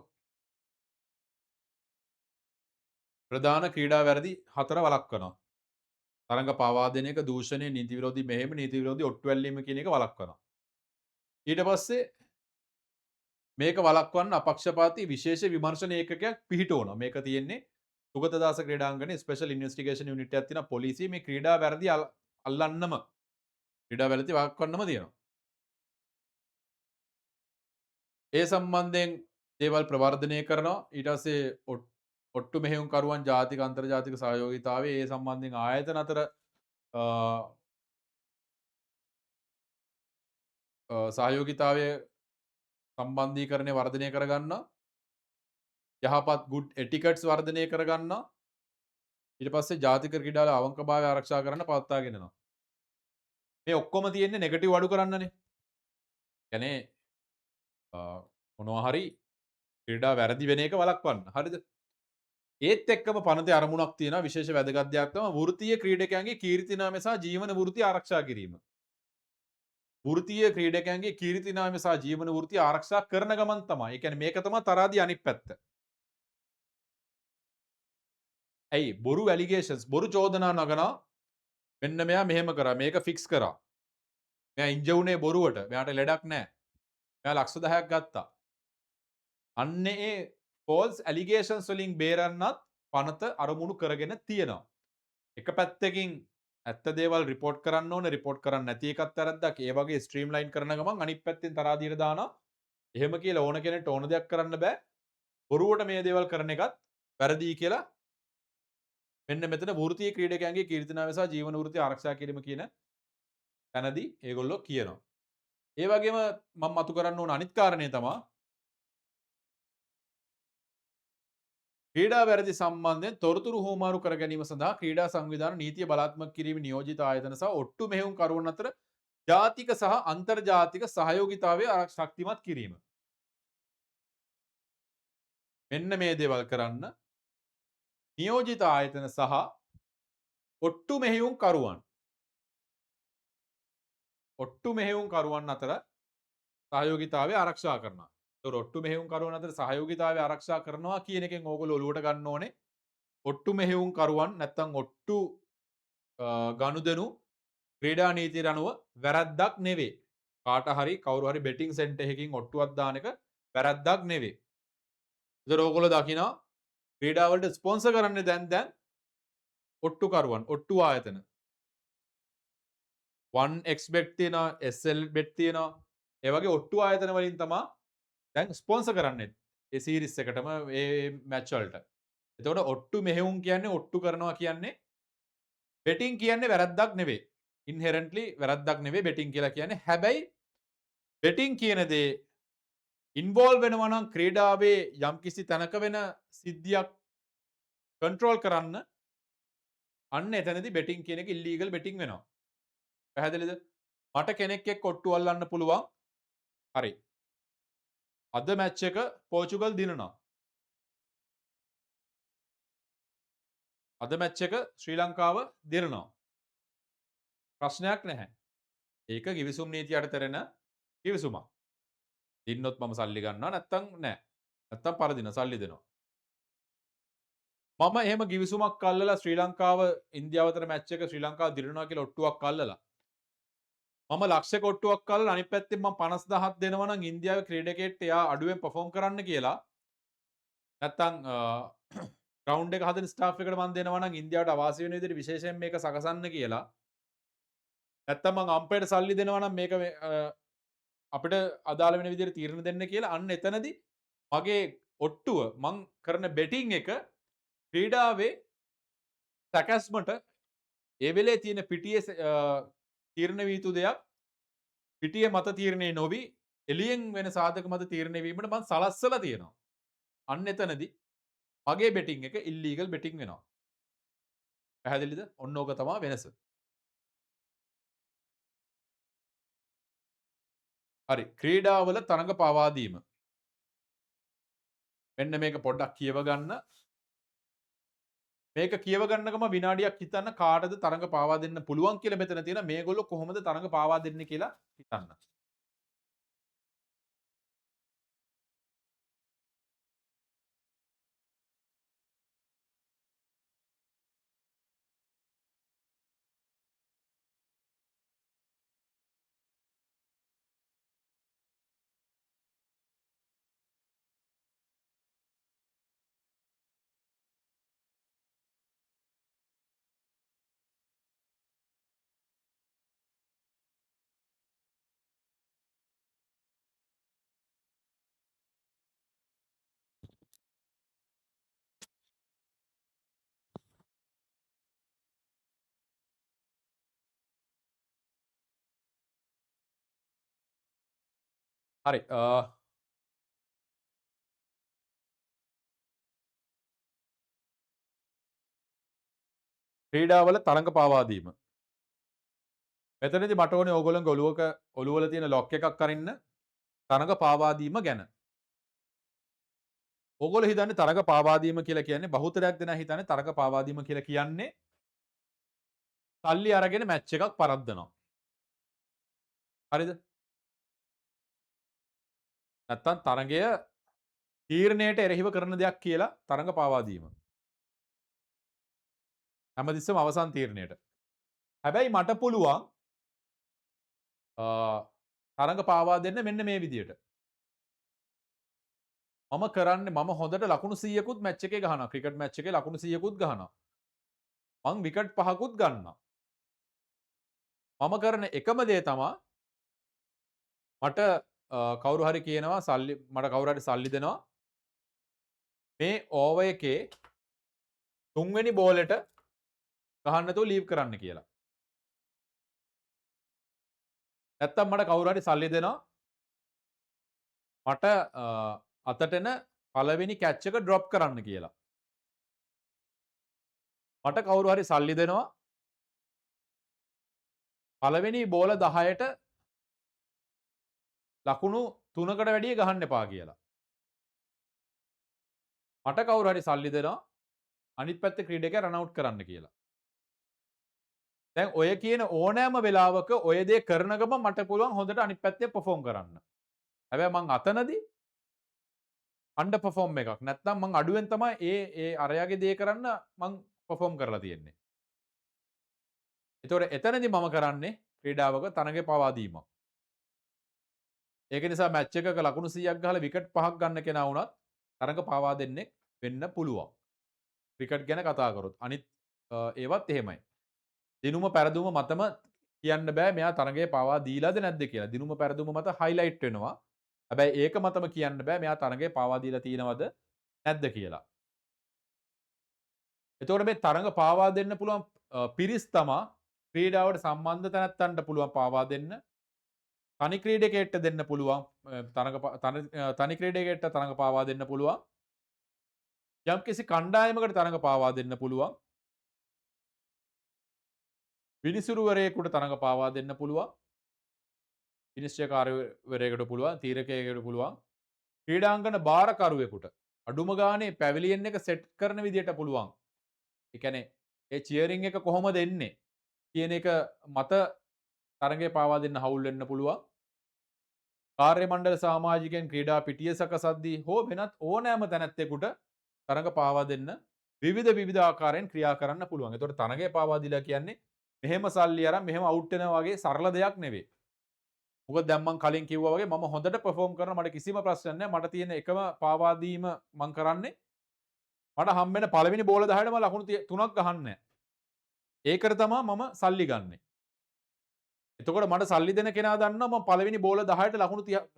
ප්‍රධාන ක්‍රීඩා වැරදි 4 වළක්වනවා. තරඟ පාවා දෙන එක, දූෂණය, නීති විරෝධී මෙහෙයුම, නීති විරෝධී ඔට්ටු ඇල්ලීම කියන එක වළක්වනවා. ඊට පස්සේ මේක වළක්වන්න අපක්ෂපාතී විශේෂ විමර්ශන ඒකකයක් පිහිටවනවා. මේක තියෙන්නේ සුගතදාස ක්‍රීඩාංගණයේ ස්පෙෂල් ඉන්වෙස්ටිගේෂන් යුනිට් එකක් තියෙනවා. පොලිසිය මේ ක්‍රීඩා වැරදි අල්ලන්නම ක්‍රීඩා වැරදි වළක්වන්නම තියෙනවා. ඒ සම්බන්ධයෙන් දේවල් ප්‍රවර්ධනය කරනවා. ඊට පස්සේ ඔට්ටු මෙහෙයුම්කරුවන් ජාතික අන්තර්ජාතික සහයෝගීතාවය ඒ සම්බන්ධයෙන් ආයතන අතර සහයෝගීතාවය සම්බන්ධීකරණය වර්ධනය කරගන්නවා. යහපත් ගුඩ් එටිකට්ස් වර්ධනය කරගන්නවා. ඊට පස්සේ ජාතික ක්‍රීඩාවල අවංකභාවය ආරක්ෂා කරන්න පවත්වාගෙන යනවා. මේ ඔක්කොම තියෙන්නේ නෙගටිව් අඩු කරන්නනේ. කියන්නේ මොනවා හරි ක්‍රීඩා වැරදි වෙන එක වළක්වන්න. හරිද? ඒත් එක්කම පනතේ අරමුණක් තියෙනවා. විශේෂ වැදගත් දෙයක් තමයි වෘත්තීය ක්‍රීඩකයන්ගේ කීර්තිනාමය සහ ජීවන වෘත්තිය ආරක්ෂා කිරීම. වෘත්තීය ක්‍රීඩකයන්ගේ කීර්තිනාමය සහ ජීවන වෘත්තිය ආරක්ෂා කරන ගමන් තමයි. ඒ කියන්නේ මේක තමයි තරාදිය අනිත් පැත්ත. ඇයි බොරු ඇලිගේෂන්ස් බොරු චෝදනා නගනවා. මෙන්න මෙයා මෙහෙම කරා. මේක ෆික්ස් කරා. මෙයා ඉන්ජර් වුණේ බොරුවට. මෙයාට ලෙඩක් නැහැ. මෙයා ලක්ෂ 10ක් ගත්තා. අන්න ඒ ෆෝල්ස් ඇලිගේෂන්ස් වලින් බේරන්නත් පනත අරමුණු කරගෙන තියෙනවා. එක පැත්තකින් ඇත්ත දේවල් රිපෝට් කරන්න ඕන රිපෝට් කරන්න නැති එකත් වැරද්දක්. ඒ වගේ ස්ට්‍රීම්ලයින් කරන ගමන් අනිත් පැත්තෙන් තරාදියට දානවා. එහෙම කියලා ඕන කෙනෙක්ට ඕන දෙයක් කරන්න බෑ. බොරුවට මේ දේවල් කරන එකත් වැරදි කියලා මෙන්න මෙතන වෘත්තීය ක්‍රීඩකයන්ගේ කීර්තිනාමය සහ ජීවන වෘත්තිය ආරක්ෂා කිරීම කියන තැනදී ඒගොල්ලෝ කියනවා. ඒ වගේම මම මතු කරන්න ඕන අනිත් කාරණේ තමයි ක්‍රීඩා වැරදි සම්බන්ධයෙන් තොරතුරු හුවමාරු කර ගැනීම සඳහා ක්‍රීඩා සංවිධාන නීතිය බලාත්මක කිරීම නියෝජිත ආයතන සහ ඔට්ටු මෙහෙයුම්කරුවන් අතර ජාතික සහ අන්තර්ජාතික සහයෝගීතාවය ශක්තිමත් කිරීම. මෙන්න මේ දේවල් කරන්න නියෝජිත ආයතන සහ ඔට්ටු මෙහෙයුම්කරුවන් අතර සහයෝගීතාවය ආරක්ෂා කරනවා. ඒතකොට ඔට්ටු මෙහෙයුම්කරුවන් අතර සහයෝගීතාවය ආරක්ෂා කරනවා කියන එකෙන් ඕගොල්ලෝ ඔලුවට ගන්න ඕනේ ඔට්ටු මෙහෙයුම්කරුවන් නැත්තම් ඔට්ටු ගනුදෙනු ක්‍රීඩා නීතියට අනුව වැරද්දක් නෙවෙයි. කාට හරි කවුරු හරි බෙටිං සෙන්ටර් එකකින් ඔට්ටුවක් දාන එක වැරද්දක් නෙවෙයි. ඒතර ඕගොල්ලෝ දකිනවා ක්‍රීඩා වලට ස්පොන්සර් කරන්නේ දැන් ඔට්ටුකරුවන්, ඔට්ටු ආයතන. 1xbet තියෙනවා, SLbet තියෙනවා. ඒ වගේ ඔට්ටු ආයතන වලින් තමයි දැන් ස්පොන්සර් කරන්නේ. ඒ සීරීස් එකටම ඒ මැච් වලට. එතකොට ඔට්ටු මෙහෙයුම් කියන්නේ ඔට්ටු කරනවා කියන්නේ බෙටිං කියන්නේ වැරද්දක් නෙවෙයි. ඉන්හෙරන්ට්ලි වැරද්දක් නෙවෙයි බෙටිං කියලා කියන්නේ. හැබැයි බෙටිං කියන දේ ඉන්වෝල්ව් වෙනවා නම් ක්‍රීඩාවේ යම්කිසි තැනක වෙන සිද්ධියක් කන්ට්‍රෝල් කරන්න අන්න එතනදී බෙටිං කියන එක ඉල්ලීගල් බෙටිං වෙනවා. පැහැදිලිද? මට කෙනෙක් එක්ක ඔට්ටු අල්ලන්න පුළුවන්. හරි. අද මැච් එක පෝර්චුගල් දිනනවා. අද මැච් එක ශ්‍රී ලංකාව දිනනවා. ප්‍රශ්නයක් නැහැ. ඒක ගිවිසුම් නීතිය යටතේරෙන ගිවිසුමක්. දින්නොත් මම සල්ලි ගන්නවා නැත්තම් නෑ. නැත්තම් පරදින සල්ලි දෙනවා. මම එහෙම ගිවිසුමක් අල්ලලා ශ්‍රී ලංකාව ඉන්දියාව අතර මැච් එක ශ්‍රී ලංකාව දිනනවා කියලා ඔට්ටුවක් අල්ලලා මම ලක්ෂ කොට්ටුවක් අල්ලලා අනිත් පැත්තෙන් මම 50000ක් දෙනවා නම් ඉන්දියාවේ ක්‍රීඩකයෙක්ට එයා අඩුවෙන් පර්ෆෝම් කරන්න කියලා නැත්තම් ග්‍රවුන්ඩ් එක හදන ස්ටාෆ් එකට මම දෙනවා නම් ඉන්දියාවට අවාසි වෙන විදිහට විශේෂයෙන් මේක සකසන්න කියලා නැත්තම් මම අම්පයර්ට සල්ලි දෙනවා නම් මේක අපිට අදාළ වෙන විදිහට තීරණ දෙන්න කියලා අන්න එතනදී මගේ ඔට්ටුව මං කරන බෙටිං එක ක්‍රීඩාවේ සැකැස්මට ඒ වෙලේ තියෙන පිටියේ තීරණ විය යුතු දෙයක් පිටියේ මත තීරණය නොවි එළියෙන් වෙන සාධක මත තීරණය වීමට මම සලස්සලා තියෙනවා. අන්න එතනදී මගේ බෙටිං එක ඉල්ලීගල් බෙටිං වෙනවා. පැහැදිලිද? ඔන්න ඕක තමයි වෙනස. හරි. ක්‍රීඩාවල තරඟ පවා දීම. මෙන්න මේක පොඩ්ඩක් කියව ගන්න. මේක කියව ගන්නකම විනාඩියක් හිතන්න කාටද තරඟ පාවා දෙන්න පුළුවන් කියලා මෙතන තියෙන මේගොල්ලෝ කොහොමද තරඟ පාවා දෙන්නේ කියලා හිතන්න. හරි ක්‍රීඩාවල තරඟ පාවා දීම. මෙතනදී මට ඕනේ ඕගොල්ලන්ගේ ඔළුවල තියෙන ලොක් එකක් අරින්න තරඟ පාවා දීම ගැන. ඕගොල්ලෝ හිතන්නේ තරඟ පාවා දීම කියලා කියන්නේ බහුතරයක් දෙනා හිතන්නේ තරඟ පාවා දීම කියලා කියන්නේ සල්ලි අරගෙන මැච් එකක් පරද්දනවා. හරිද? නැත්තම් තරඟය තීරණයට එරෙහිව කරන දෙයක් කියලා තරඟ පාවා දීම. හැමතිස්සෙම අවසන් තීරණයට. හැබැයි මට පුළුවන් තරඟ පාවා දෙන්න මෙන්න මේ විදියට. මම කරන්නේ මම හොඳට ලකුණු 100කුත් මැච් එකේ ගහනවා. ක්‍රිකට් මැච් එකේ ලකුණු 100කුත් ගහනවා. මං විකට් 5කුත් ගන්නවා. මම කරන එකම දේ තමා මට කවුරු හරි කියනවා මට කවුරු හරි සල්ලි දෙනවා. මේ ඕවර් එකේ 3 වෙනි බෝලෙට ගහන්න නැතුව ලීව් කරන්න කියලා. නැත්තම් මට කවුරු හරි සල්ලි දෙනවා. මට අතට එන පළවෙනි කැච් එක ඩ්‍රොප් කරන්න කියලා. මට කවුරු හරි සල්ලි දෙනවා. පළවෙනි බෝල 10ට ලකුණු 3කට වැඩිය ගහන්න එපා කියලා. මට කවුරු හරි සල්ලි දෙනවා අනිත් පැත්තේ ක්‍රීඩකයා රන් අවුට් කරන්න කියලා. දැන් ඔය කියන ඕනෑම වෙලාවක ඔය දේ කරන ගමන් මට පුළුවන් හොඳට අනිත් පැත්තේ perform කරන්න. හැබැයි මං අතනදී අන්ඩර් perform එකක්. නැත්නම් මං අඩුවෙන් තමයි ඒ අරයාගේ දේ කරන්න මං perform කරලා තියෙන්නේ. ඒතකොට එතනදී මම කරන්නේ ක්‍රීඩාවක තරඟේ පවා දීමක්. ඒක නිසා මැච් එකක ලකුණු 100ක් ගහලා විකට් 5ක් ගන්න කෙනා වුණත් තරඟ පවා දෙන්නේ වෙන්න පුළුවන්. ක්‍රිකට් ගැන කතා කරොත්. අනිත් ඒවත් එහෙමයි. දිනුම පැරදුම මතම කියන්න බෑ මෙයා තරඟේ පවා දීලාද නැද්ද කියලා. දිනුම පැරදුම මත හයිලයිට් වෙනවා. හැබැයි ඒක මතම කියන්න බෑ මෙයා තරඟේ පවා දීලා තියෙනවද නැද්ද කියලා. එතකොට මේ තරඟ පාවා දෙන්න පුළුවන් පිරිස් තමා ක්‍රීඩාවට සම්බන්ධ තැනැත්තන්ට පුළුවන් පාවා දෙන්න. තනි ක්‍රීඩකයෙක්ට දෙන්න පුළුවන් තනි ක්‍රීඩකයෙක්ට තරඟ පාවා දෙන්න පුළුවන්. යම්කිසි කණ්ඩායමකට තරඟ පාවා දෙන්න පුළුවන්. විනිසුරුවරයෙකුට තරඟ පාවා දෙන්න පුළුවන්. විනිශ්චයකාරවරයෙකුට පුළුවන්. තීරකයෙකුට පුළුවන්. ක්‍රීඩාංගන භාරකරුවෙකුට අඩුම ගානේ පැවිලියන් එක සෙට් කරන විදියට පුළුවන්. ඒ කියන්නේ ඒ චියරින් එක කොහොමද එන්නේ කියන එක මත තරඟේ පාවා දෙන්න හවුල් වෙන්න පුළුවන්. කාර්ය මණ්ඩල සමාජිකයන් ක්‍රීඩා පිටිය සකසද්දී හෝ වෙනත් ඕනෑම තැනැත්තෙකුට තරඟ පාවා දෙන්න විවිධ ආකාරයෙන් ක්‍රියා කරන්න පුළුවන්. ඒතකොට තරඟේ පාවා දීලා කියන්නේ මෙහෙම සල්ලි අරන් මෙහෙම අවුට් වෙනවා වගේ සරල දෙයක් නෙවෙයි. මොකද දැන් මං කලින් කිව්වා වගේ මම හොඳට perform කරන මට කිසිම ප්‍රශ්නයක් නැහැ. මට තියෙන එකම පාවා දීම මං කරන්නේ මට හම්බෙන පළවෙනි බෝල 10ට මම ලකුණු 3ක් ගහන්නේ. ඒකට තමයි මම සල්ලි ගන්නෙ. එතකොට මට සල්ලි දෙන කෙනා දන්නවා මම පළවෙනි බෝල 10ට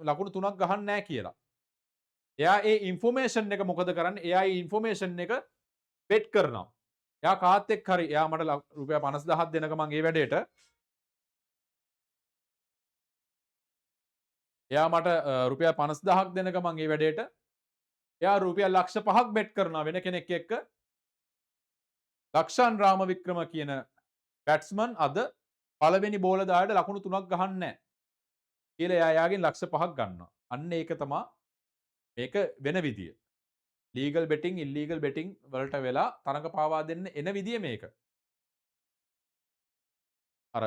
ලකුණු 3ක් ගහන්නේ නැහැ කියලා. එයා ඒ ඉන්ෆෝමේෂන් එක මොකද කරන්නේ? එයා ඒ ඉන්ෆෝමේෂන් එක බෙට් කරනවා. එයා කාත් එක්ක හරි එයා මට රුපියල් 50000ක් දෙනක මං ඒ වැඩේට එයා මට රුපියල් 50000ක් දෙනක මං ඒ වැඩේට එයා රුපියල් ලක්ෂ 5ක් බෙට් කරනවා වෙන කෙනෙක් එක්ක. ලක්ෂාන් රාමවික්‍රම කියන බැට්ස්මන් අද පළවෙනි බෝල 10ට ලකුණු 3ක් ගහන්නේ නැහැ කියලා එයා යාගෙන් ලක්ෂ 5ක් ගන්නවා. අන්න ඒක තමයි මේක වෙන විදිය. ලීගල් බෙටිං ඉල්ලීගල් බෙටිං වලට වෙලා තරඟ පාවා දෙන්න එන විදිය මේක. අර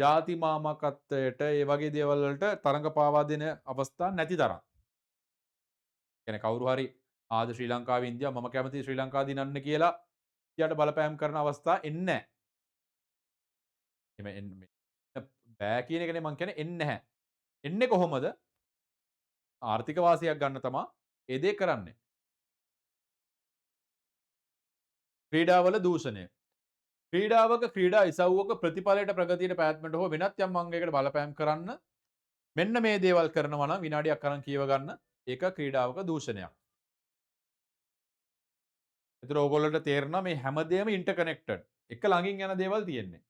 ජාති මාමකත්වයට ඒ වගේ දේවල් වලට තරඟ පාවා දෙන අවස්ථා නැති තරම්. කියන්නේ කවුරු හරි ආද ශ්‍රී ලංකාවේ ඉන්දියා මම කැමති ශ්‍රී ලංකාව දිනන්න කියලා ඉන්දියාට බලපෑම් කරන අවස්ථා එන්නේ නැහැ. එහෙම බෑ කියන එකනේ මං කියන්නේ එන්නේ නැහැ. එන්නේ කොහොමද? ආර්ථික වාසියක් ගන්න තමා ඒ දේ කරන්නේ. ක්‍රීඩාවල දූෂණය. ක්‍රීඩාවක ක්‍රීඩා ඉසව්වක ප්‍රතිඵලයට ප්‍රගතියට පැවැත්මට හෝ වෙනත් යම් අංගයකට බලපෑම් කරන්න මෙන්න මේ දේවල් කරනවා නම් විනාඩියක් අරන් කියව ගන්න ඒක ක්‍රීඩාවක දූෂණයක්. ඒතර ඕගොල්ලන්ට තේරෙනවා මේ හැමදේම ඉන්ටර්කනෙක්ටඩ්. එක ළඟින් යන දේවල් තියෙන්නේ.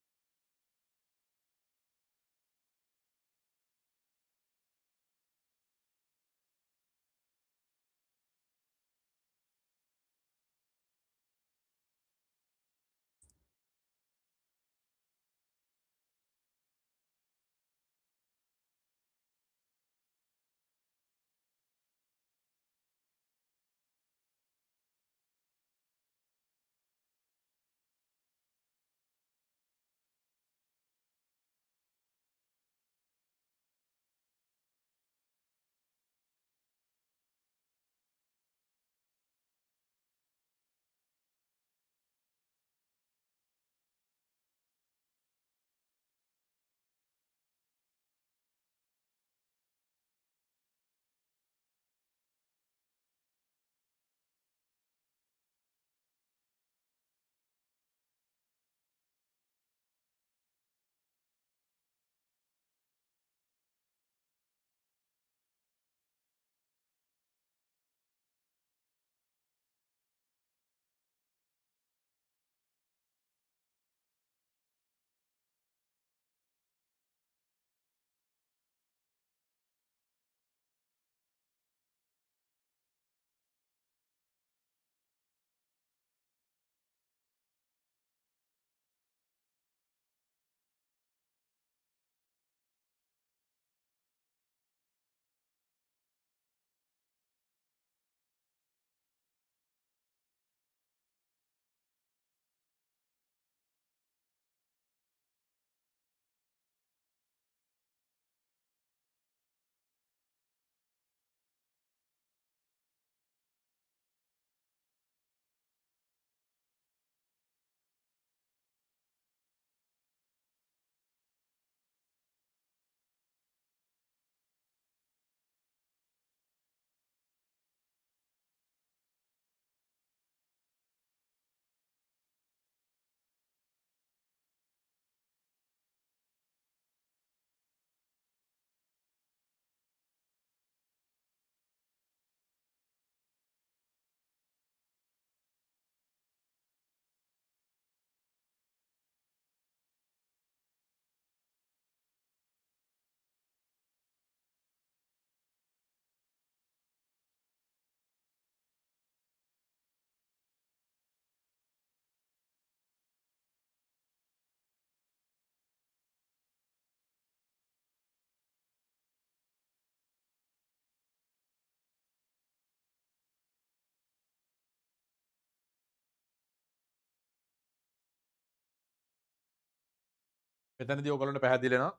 මෙතනදී ඕගොල්ලන්ට පැහැදිලි වෙනවා.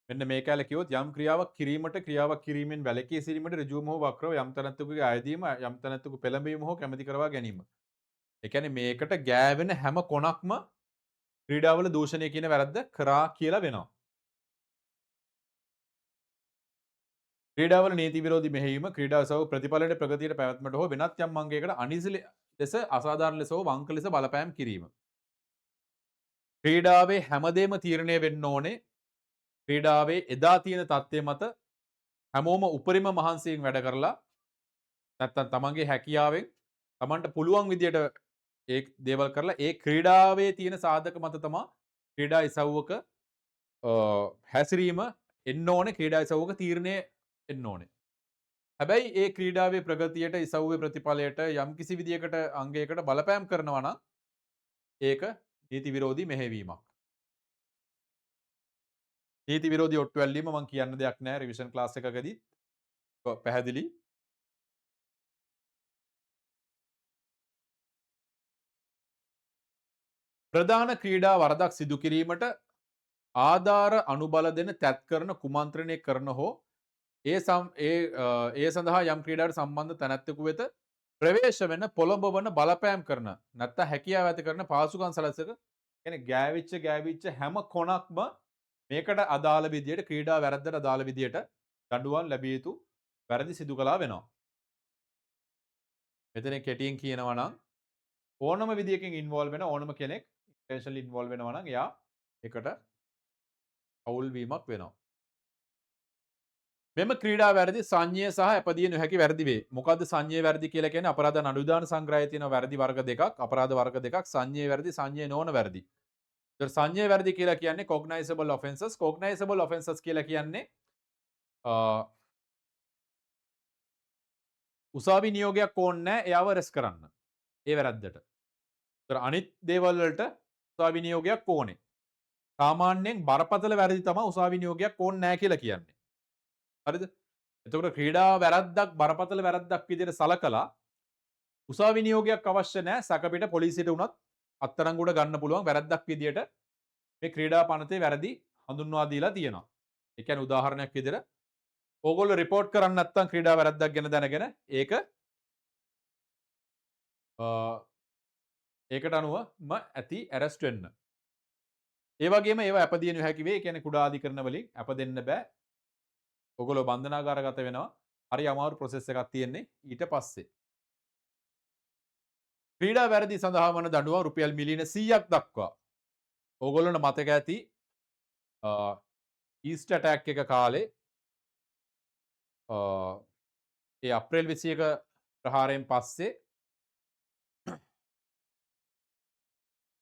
මෙන්න මේ කැල කිව්වොත් යම් ක්‍රියාවක් කිරීමෙන් වැළකී සිටීමට ඍජුවම හෝ වක්‍රව යම් තැනැත්තෙකුගේ අයදීම යම් තැනැත්තෙකු පෙළඹවීම හෝ කැමැති කරවා ගැනීම. ඒ කියන්නේ මේකට ගෑවෙන හැම කොනක්ම ක්‍රීඩාවල දූෂණය කියන වැරද්ද කරා කියලා වෙනවා. ක්‍රීඩාවල නීති විරෝධී මෙහෙයවීම ක්‍රීඩාව සහ ප්‍රතිඵලයට ප්‍රගතියට පැවැත්මට හෝ වෙනත් යම් අංගයකට අනිසි ලෙස අසාධාරණ ලෙස හෝ වංක ලෙස බලපෑම් කිරීම. ක්‍රීඩාවේ හැමදේම තීරණය වෙන්න ඕනේ ක්‍රීඩාවේ එදා තියෙන තත්ත්වය මත හැමෝම උපරිම මහන්සියෙන් වැඩ කරලා නැත්තම් තමන්ගේ හැකියාවෙන් තමන්ට පුළුවන් විදියට ඒ දේවල් කරලා ඒ ක්‍රීඩාවේ තියෙන සාධක මත තමා ක්‍රීඩා ඉසව්වක හැසිරීම එන්න ඕනේ ක්‍රීඩා ඉසව්වක තීරණය එන්න ඕනේ. හැබැයි ඒ ක්‍රීඩාවේ ප්‍රගතියට ඉසව්වේ ප්‍රතිඵලයට යම්කිසි විදියකට අංගයකට බලපෑම් කරනවා නම් ඒක නීති විරෝධී මෙහෙයවීමක්. නීති විරෝධී ඔට්ටු ඇල්ලීම මම කියන්න දෙයක් නැහැ රිවිෂන් ක්ලාස් එකකදී. පැහැදිලි. ප්‍රධාන ක්‍රීඩා වරදක් සිදු කිරීමට ආධාර අනුබල දෙන තැත් කරන කුමන්ත්‍රණය කරන හෝ ඒ සඳහා යම් ක්‍රීඩාවට සම්බන්ධ තැනැත්තෙකු වෙත ප්‍රවේශ වෙන පොළඹවන බලපෑම් කරන නැත්නම් හැකියාව ඇති කරන පාසුකම් සලසක කියන්නේ ගෑවිච්ච හැම කොනක්ම මේකට අදාළ විදියට ක්‍රීඩා වැරද්දට අදාළ විදියට දඬුවම් ලැබිය යුතු වැරදි සිදු කළා වෙනවා. මෙතන කෙටියෙන් කියනවා නම් ඕනම විදියකින් ඉන්වෝල්ව් වෙන ඕනම කෙනෙක් ඉන්ටෙන්ෂනලි ඉන්වෝල්ව් වෙනවා නම් එයා ඒකට අවුල් වීමක් වෙනවා. මෙම ක්‍රීඩා වැරදි සංඥය සහ අපදිය නොහැකි වැරදි වේ. මොකද්ද සංඥය වැරදි කියලා කියන්නේ? අපරාධ නඩු විධාන සංග්‍රහයේ තියෙන වැරදි වර්ග දෙකක්, අපරාධ වර්ග දෙකක්, සංඥය වැරදි, සංඥය නොවන වැරදි. ඒතර සංඥය වැරදි කියලා කියන්නේ cognizable offences. cognizable offences කියලා කියන්නේ උසාවි නියෝගයක් ඕනේ නැහැ එයාව අරෙස්ට් කරන්න. ඒ වැරද්දට. ඒතර අනිත් දේවල් වලට උසාවි නියෝගයක් ඕනේ. සාමාන්‍යයෙන් බරපතල වැරදි තමයි උසාවි නියෝගයක් ඕනේ නැහැ කියලා කියන්නේ. හරිද? එතකොට ක්‍රීඩා වැරද්දක් බරපතල වැරද්දක් විදිහට සලකලා උසාවි නියෝගයක් අවශ්‍ය නැහැ. සැකපිට පොලිසියට උනත් අත්අඩංගුවට ගන්න පුළුවන් වැරද්දක් විදිහට මේ ක්‍රීඩා පනතේ වැරදි හඳුන්වා දීලා තියෙනවා. ඒ කියන්නේ උදාහරණයක් විදිහට ඕගොල්ලෝ රිපෝට් කරන්නේ නැත්නම් ක්‍රීඩා වැරද්දක් ගැන දැනගෙන ඒකට අනුවම ඇති ඇරෙස්ට් වෙන්න. ඒ වගේම ඒවා අපදිය නොහැකි වේ. ඒ කියන්නේ කුඩා අධිකරණ වලින් අප දෙන්න බෑ. ඔගොල්ලෝ බන්ධනාගාරගත වෙනවා. හරි අමාරු ප්‍රොසෙස් එකක් තියෙන්නේ ඊට පස්සේ. ක්‍රීඩා වැරදි සඳහා වන දඬුවම් රුපියල් මිලියන 100ක් දක්වා. ඕගොල්ලන්ට මතක ඇති ඊස්ට් ඇටැක් එක කාලේ ඒ අප්‍රේල් 21 ප්‍රහාරයෙන් පස්සේ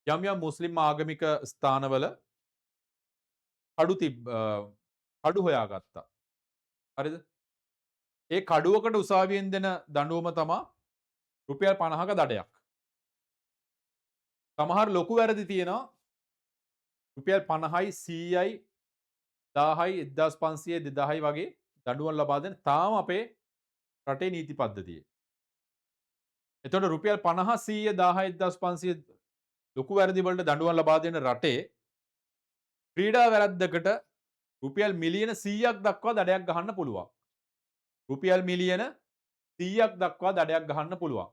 යම් යම් මුස්ලිම් ආගමික ස්ථානවල කඩු හොයාගත්තා. හරිද? ඒ කඩුවකට උසාවියෙන් දෙන දඬුවම තමා රුපියල් 50ක දඩයක්. සමහර ලොකු වැරදි තියෙනවා රුපියල් 50යි 100යි 1000යි 1500 2000යි වගේ දඬුවම් ලබා දෙන තාම අපේ රටේ නීති පද්ධතියේ. එතකොට රුපියල් 50 100 1000 1500 ලොකු වැරදි වලට දඬුවම් ලබා දෙන රටේ ක්‍රීඩා වැරද්දකට රුපියල් මිලියන 100ක් දක්වා දඩයක් ගහන්න පුළුවන්. රුපියල් මිලියන 100ක් දක්වා දඩයක් ගහන්න පුළුවන්.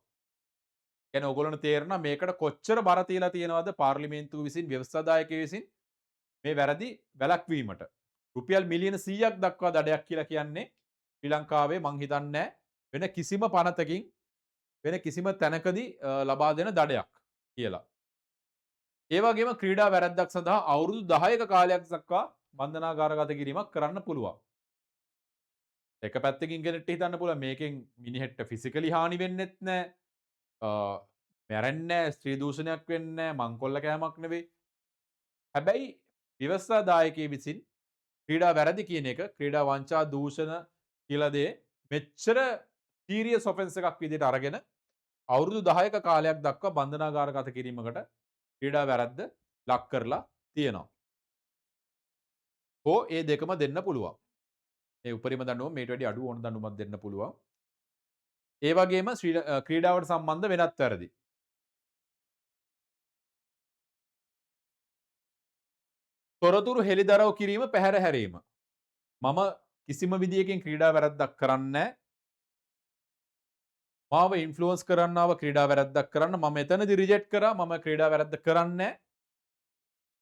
කියන්නේ ඔයගොල්ලන්ට තේරෙනවා මේකට කොච්චර බර තියලා තියෙනවද පාර්ලිමේන්තුව විසින් ව්‍යවස්ථාදායකයෝ විසින් මේ වැරදි වැළැක්වීමට. රුපියල් මිලියන 100ක් දක්වා දඩයක් කියලා කියන්නේ ශ්‍රී ලංකාවේ මං හිතන්නේ වෙන කිසිම පනතකින් වෙන කිසිම තැනකදී ලබා දෙන දඩයක් කියලා. ඒ වගේම ක්‍රීඩා වැරැද්දක් සඳහා අවුරුදු 10ක කාලයක් දක්වා බන්ධනාගාරගත කිරීමක් කරන්න පුළුවන්. එක පැත්තකින් කෙනෙක්ට හිතන්න පුළුවන් මේකෙන් මිනිහෙක්ට ෆිසිකලි හානි වෙන්නෙත් නැහැ. මැරෙන්නේ නැහැ, ස්ත්‍රී දූෂණයක් වෙන්නේ නැහැ, මංකොල්ල කෑමක් නෙවෙයි. හැබැයි ව්‍යවස්ථාදායකයෙ විසින් ක්‍රීඩා වැරදි කියන එක ක්‍රීඩා වංචා දූෂණ කියලා දේ මෙච්චර සීරියස් ඔෆෙන්ස් එකක් විදිහට අරගෙන අවුරුදු 10ක කාලයක් දක්වා බන්ධනාගාරගත කිරීමකට ක්‍රීඩා වැරද්ද ලක් කරලා තියෙනවා. හෝ ඒ දෙකම දෙන්න පුළුවන්. ඒ උපරිම දඬුවම මේට වැඩි අඩු ඕන දඬුවමක් දෙන්න පුළුවන්. ඒ වගේම ක්‍රීඩාවට සම්බන්ධ වෙනත් වැරදි. තොරතුරු හෙළිදරව් කිරීම පැහැර හැරීම. මම කිසිම විදියකින් ක්‍රීඩා වැරද්දක් කරන්නේ නැහැ. මාව ඉන්ෆ්ලුවන්ස් කරන්නව ක්‍රීඩා වැරද්දක් කරන්න මම එතනදි රිජෙක්ට් කරා මම ක්‍රීඩා වැරද්ද කරන්නේ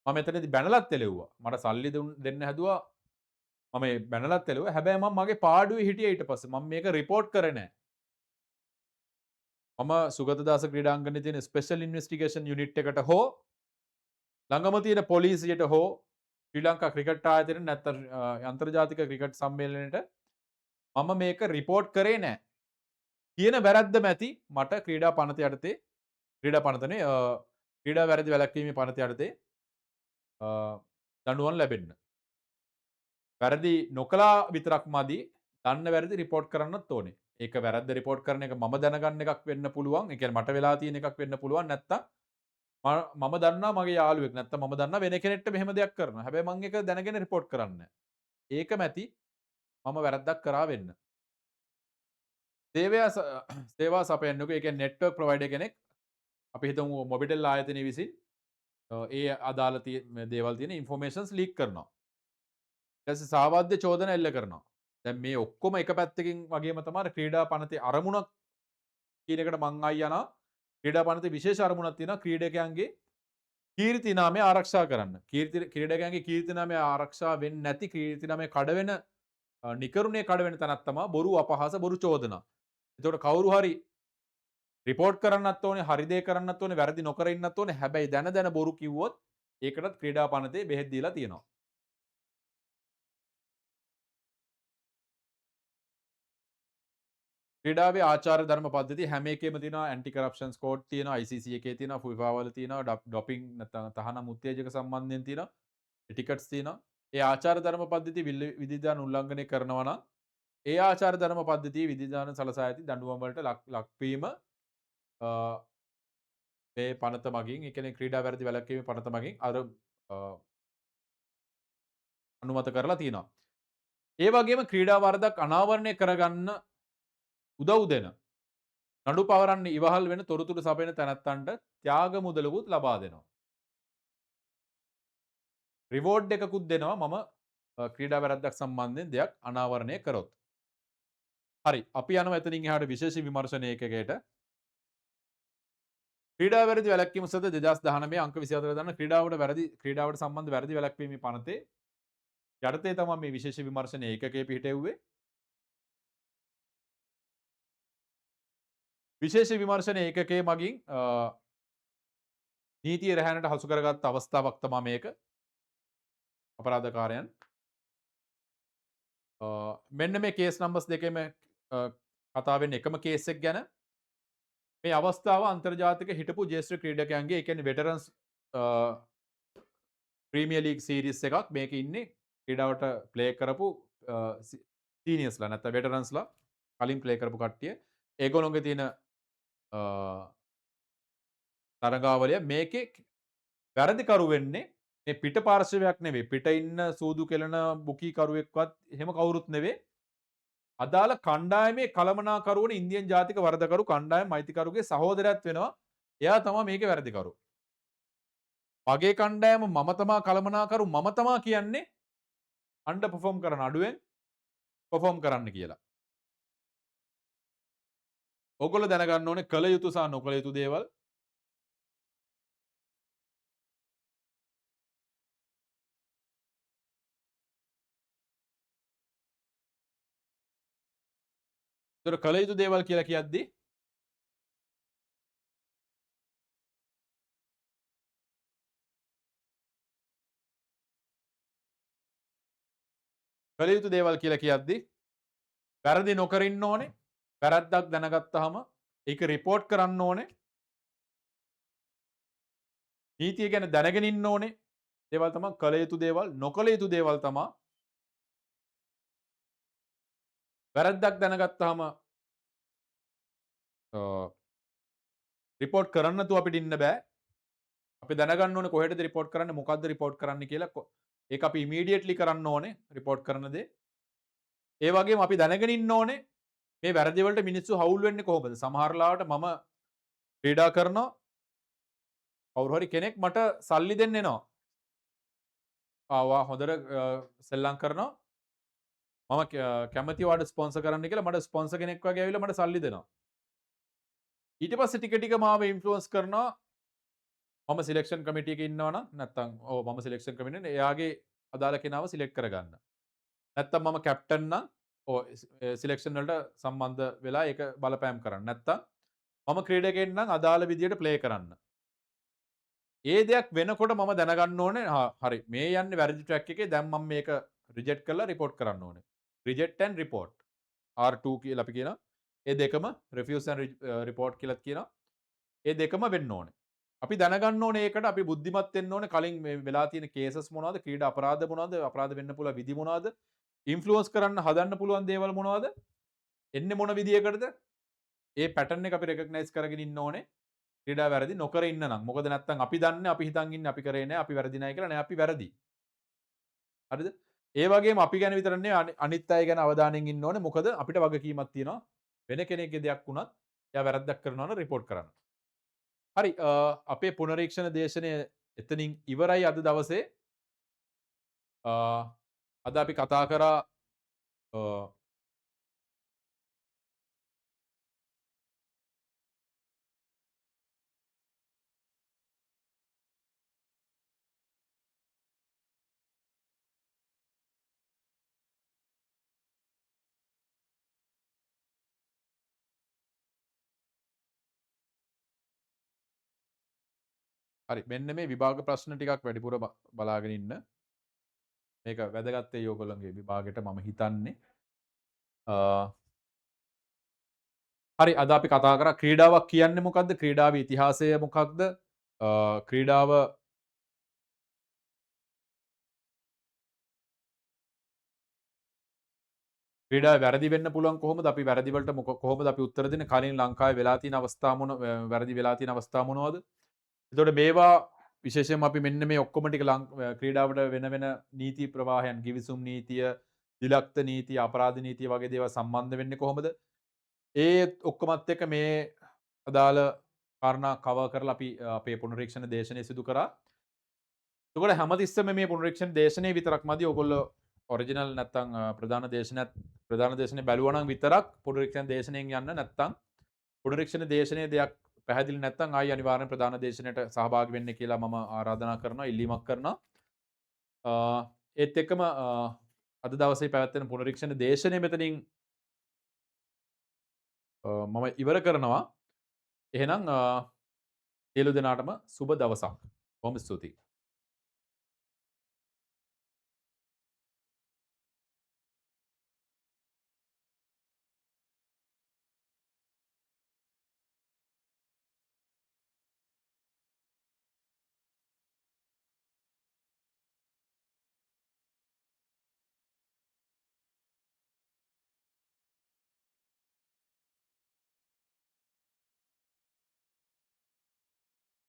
මම එතනදි බැනලත් එලෙව්වා මට සල්ලි දෙන්න හැදුවා මම බැනලත් එලෙව්වා හැබැයි මම මගේ පාඩුවේ හිටියා ඊට පස්සේ මම මේක රිපෝට් කරේ නැහැ මම සුගතදාස ක්‍රීඩාංගණයේ තියෙන ස්පෙෂල් ඉන්වෙස්ටිගේෂන් යුනිට් එකට හෝ ළඟම තියෙන පොලිසියට හෝ ශ්‍රී ලංකා ක්‍රිකට් ආයතනයේ නැත්නම් අන්තර්ජාතික ක්‍රිකට් සම්මේලනයේට මම මේක රිපෝට් කරේ නැහැ කියන වැරද්දම ඇති මට ක්‍රීඩා පනත යටතේ ක්‍රීඩා පනතනේ ක්‍රීඩා වැරදි වැළැක්වීමේ පනත යටතේ දඬුවම් ලැබෙන්න. වැරදි නොකලා විතරක් මදි දන්න වැරදි රිපෝට් කරන්නත් ඕනේ. ඒක වැරද්ද රිපෝට් කරන එක මම දැනගන්න එකක් වෙන්න පුළුවන්. ඒ කියන්නේ මට වෙලා තියෙන එකක් වෙන්න පුළුවන්. නැත්තම් මම දන්නවා මගේ යාළුවෙක් නැත්තම් මම දන්නවා වෙන කෙනෙක්ට මෙහෙම දෙයක් කරනවා. හැබැයි මම ඒක දැනගෙන රිපෝට් කරන්නේ නැහැ. ඒකම ඇති මම වැරද්දක් කරා වෙන්න. සේවා සපයන්නකෝ ඒ කියන්නේ නෙට්වර්ක් ප්‍රොවයිඩර් කෙනෙක් අපි හිතමු මොබිටෙල් ආයතනය විසින් ඒ අදාළ දේවල් තියෙන ඉන්ෆෝමේෂන්ස් ලීක් කරනවා. ඊට පස්සේ සාවාද්‍ය චෝදන එල්ල කරනවා. දැන් මේ ඔක්කොම එක පැත්තකින් වගේම තමයි ක්‍රීඩා පනතේ අරමුණක් කියන එකට මං ආයි යනවා. ක්‍රීඩා පනතේ විශේෂ අරමුණක් තියෙනවා ක්‍රීඩකයන්ගේ කීර්ති නාමය ආරක්ෂා කරන්න. ක්‍රීඩකයන්ගේ කීර්ති නාමය ආරක්ෂා වෙන්නේ නැති කීර්ති නාමය කඩවෙන නිකරුණේ කඩවෙන තැනක් තමයි බොරු අපහාස බොරු චෝදනා. එතකොට කවුරු හරි රිපෝට් කරන්නත් ඕනේ, හරි දේ කරන්නත් ඕනේ, වැරදි නොකර ඉන්නත් ඕනේ. හැබැයි දැන දැන බොරු කිව්වොත් ඒකටත් ක්‍රීඩා පනතේ බෙහෙත් දීලා තියෙනවා. ක්‍රීඩාවේ ආචාර ධර්ම පද්ධති හැම එකේම තියෙනවා. ඇන්ටි කරප්ෂන්ස් කෝඩ් තියෙනවා, ICC එකේ තියෙනවා, FIFA වල තියෙනවා, ඩොපින් නැත්නම් තහනම් උත්තේජක සම්බන්ධයෙන් තියෙනවා, ටිකට්ස් තියෙනවා. ඒ ආචාර ධර්ම පද්ධති විධිවිධාන උල්ලංඝනය කරනවා නම් ඒ ආචාර ධර්ම පද්ධතිය විධිවිධාන සලසා ඇති දඬුවම් වලට ලක්වීම මේ පනත මගින්, ඒ කියන්නේ ක්‍රීඩා වැරදි වැළැක්වීමේ පනත මගින් අනුමත කරලා තියෙනවා. ඒ වගේම ක්‍රීඩා වරදක් අනාවරණය කරගන්න උදව් දෙන නඩු පවරන්න ඉවහල් වෙන තොරතුරු සපයන තැනැත්තන්ට ත්‍යාග මුදලකුත් ලබා දෙනවා. රිවෝඩ් එකකුත් දෙනවා මම ක්‍රීඩා වැරද්දක් සම්බන්ධයෙන් දෙයක් අනාවරණය කරොත්. හරි, අපි යනවා එතනින් එහාට විශේෂ විමර්ශන ඒකකයට. ක්‍රීඩා වැරදි වැළැක්වීම සඳහා 2019 අංක 24 දන්න ක්‍රීඩාවට සම්බන්ධ වැරදි වැළැක්වීමේ පනතේ යටතේ තමයි මේ විශේෂ විමර්ශන ඒකකය පිහිටෙව්වේ. විශේෂ විමර්ශන ඒකකයේ මගින් නීතිය රැහැනට හසු කරගත් අවස්ථාවක් තමයි මේක. අපරාධකාරයන් මෙන්න මේ කේස් නම්බර්ස් දෙකේම කතා වෙන්නේ එකම කේස් එක ගැන. මේ අවස්ථාව අන්තර්ජාතික හිටපු ජ්‍යෙෂ්ඨ ක්‍රීඩකයන්ගේ, ඒ කියන්නේ වෙටරන්ස් ප්‍රීමියර් ලීග් සීරීස් එකක්. මේකේ ඉන්නේ ක්‍රීඩාවට ප්ලේ කරපු සීනියර්ස්ලා නැත්නම් වෙටරන්ස්ලා, කලින් ප්ලේ කරපු කට්ටිය. ඒගොල්ලොන්ගේ තියෙන තරගාවලිය. මේකේ වැරදිකරු වෙන්නේ මේ පිට පාර්ශවයක් නෙවෙයි. පිට ඉන්න සූදු කෙලන බුකී කරුවෙක්වත් එහෙම කවුරුත් නෙවෙයි. අදාළ කණ්ඩායමේ කළමනාකරුවන ඉන්දියන් ජාතික වරදකරු කණ්ඩායම අයිතිකරුගේ සහෝදරයත් වෙනවා. එයා තමයි මේකේ වැරදිකරු. මගේ කණ්ඩායම මම තමා කළමනාකරු, මම තමා කියන්නේ අන්ඩර් පර්ෆෝම් කරන, අඩුවෙන් පර්ෆෝම් කරන්න කියලා. ඔයගොල්ලෝ දැනගන්න ඕනේ කළ යුතු සහ නොකළ යුතු දේවල්. ඒතර කළ යුතු දේවල් කියලා කියද්දී කළ යුතු දේවල් කියලා කියද්දී වැරදි නොකර ඉන්න ඕනේ. වැරද්දක් දැනගත්තාම ඒක රිපෝට් කරන්න ඕනේ. නීතිය ගැන දැනගෙන ඉන්න ඕනේ. දේවල් තමයි කළ යුතු දේවල්. නොකළ යුතු දේවල් තමයි වැරද්දක් දැනගත්තාම රිපෝට් කරන්න නැතුව අපිට ඉන්න බෑ. අපි දැනගන්න ඕනේ කොහෙටද රිපෝට් කරන්නේ, මොකද්ද රිපෝට් කරන්න කියලා. ඒක අපි ඉමීඩියට්ලි කරන්න ඕනේ රිපෝට් කරන දේ. ඒ වගේම අපි දැනගෙන ඉන්න ඕනේ මේ වැරදි වලට මිනිස්සු හවුල් වෙන්නේ කොහොමද. සමහර ලාවට මම ක්‍රීඩා කරනවා, කවුරු හරි කෙනෙක් මට සල්ලි දෙන්න එනවා. ආවා හොඳට සෙල්ලම් කරනවා, මම කැමති ඔයාලට ස්පොන්සර් කරන්න කියලා මට ස්පොන්සර් කෙනෙක් වගේ ඇවිල්ලා මට සල්ලි දෙනවා. ඊට පස්සේ ටික ටික මාව ඉන්ෆ්ලුවන්ස් කරනවා. මම සිලෙක්ෂන් කමිටි එකේ ඉන්නවා නම් නැත්තම් මම සිලෙක්ෂන් කමිටුවේ නේ, එයාගේ අදාළ කෙනාව සිලෙක්ට් කරගන්න. නැත්තම් මම කැප්ටන් නම් සිලෙක්ෂන් වලට සම්බන්ධ වෙලා ඒක බලපෑම් කරන්න. නැත්තම් මම ක්‍රීඩකයෙක් නම් අදාළ විදියට ප්ලේ කරන්න. ඒ දෙයක් වෙනකොට මම දැනගන්න ඕනේ හරි මේ යන්නේ වැරදි ට්‍රැක් එකේ, දැන් මම මේක රිජෙක්ට් කරලා රිපෝට් කරන්න ඕනේ. රිජෙක්ට් ඇන්ඩ් රිපෝට් R2 කියලා අපි කියනවා. ඒ දෙකම රිෆියුස් ඇන්ඩ් රිපෝට් කියලාත් කියනවා. ඒ දෙකම වෙන්න ඕනේ. අපි දැනගන්න ඕනේ ඒකට. අපි බුද්ධිමත් වෙන්න ඕනේ. කලින් මේ වෙලා තියෙන කේසස් මොනවද, ක්‍රීඩා අපරාධ මොනවද, අපරාධ වෙන්න පුළුවන් විදි මොනවද, ඉන්ෆ්ලුවන්ස් කරන්න හදන්න පුළුවන් දේවල් මොනවද, එන්නේ මොන විදියකටද, ඒ පැටර්න් එක අපි රෙකග්නයිස් කරගෙන ඉන්න ඕනේ. ක්‍රීඩා වැරදි නොකර ඉන්න නම්. මොකද නැත්තම් අපි දන්නේ, අපි හිතන් ඉන්නේ අපි කරේ නෑ, අපි වැරදි නෑ කියලා. නෑ, අපි වැරදි. හරිද? ඒ වගේම අපි ගැන විතර නෙවෙයි අනිත් අය ගැන අවධානයෙන් ඉන්න ඕනේ. මොකද අපිට වගකීමක් තියෙනවා. වෙන කෙනෙක්ගේ දෙයක් වුණත් එයා වැරද්දක් කරනවා නම් රිපෝට් කරන්න. හරි, අපේ පුනරීක්ෂණ දේශනය එතනින් ඉවරයි අද දවසේ. අද අපි කතා කරා හරි මෙන්න මේ විභාග ප්‍රශ්න ටිකක් වැඩිපුර බලාගෙන ඉන්න. මේක වැදගත් වෙයි ඔයගොල්ලන්ගේ විභාගෙට මම හිතන්නේ. හරි අද අපි කතා කරා ක්‍රීඩාවක් කියන්නේ මොකක්ද? ක්‍රීඩාවේ ඉතිහාසය මොකක්ද? ක්‍රීඩාව ක්‍රීඩාවේ වැරදි වෙන්න පුළුවන් කොහොමද? අපි වැරදි වලට කොහොමද අපි උත්තර දෙන්නේ? කලින් ලංකාවේ වෙලා තියෙන අවස්ථා වැරදි වෙලා තියෙන අවස්ථා මොනවද? එතකොට මේවා විශේෂයෙන්ම අපි මෙන්න මේ ඔක්කොම ටික ක්‍රීඩාවට වෙන නීති ප්‍රවාහයන් ගිවිසුම් නීතිය, දිලක්ත නීතිය, අපරාධ නීතිය වගේ දේවල් සම්බන්ධ වෙන්නේ කොහොමද? ඒ ඔක්කොමත් එක්ක මේ අදාළ කාරණා කවර් කරලා අපි අපේ පුනරීක්ෂණ දේශනය සිදු කරා. එතකොට හැමතිස්සෙම මේ පුනරීක්ෂණ දේශනය විතරක් මදි. ඔයගොල්ලෝ ඔරිජිනල් නැත්තම් ප්‍රධාන දේශනය බැලුවා නම් විතරක් පුනරීක්ෂණ දේශනයෙන් යන්න. නැත්තම් පුනරීක්ෂණ දේශනයේ දෙයක් පැහැදිලි නැත්තම් ආයි අනිවාර්යෙන් ප්‍රධාන දේශනයට සහභාගී වෙන්න කියලා මම ආරාධනා කරනවා, ඉල්ලීමක් කරනවා. ඒත් එක්කම අද දවසේ පැවැත්වෙන පුනරීක්ෂණ දේශනය මෙතනින් මම ඉවර කරනවා. එහෙනම් සියලු දෙනාටම සුබ දවසක්. බොහොම ස්තුතියි.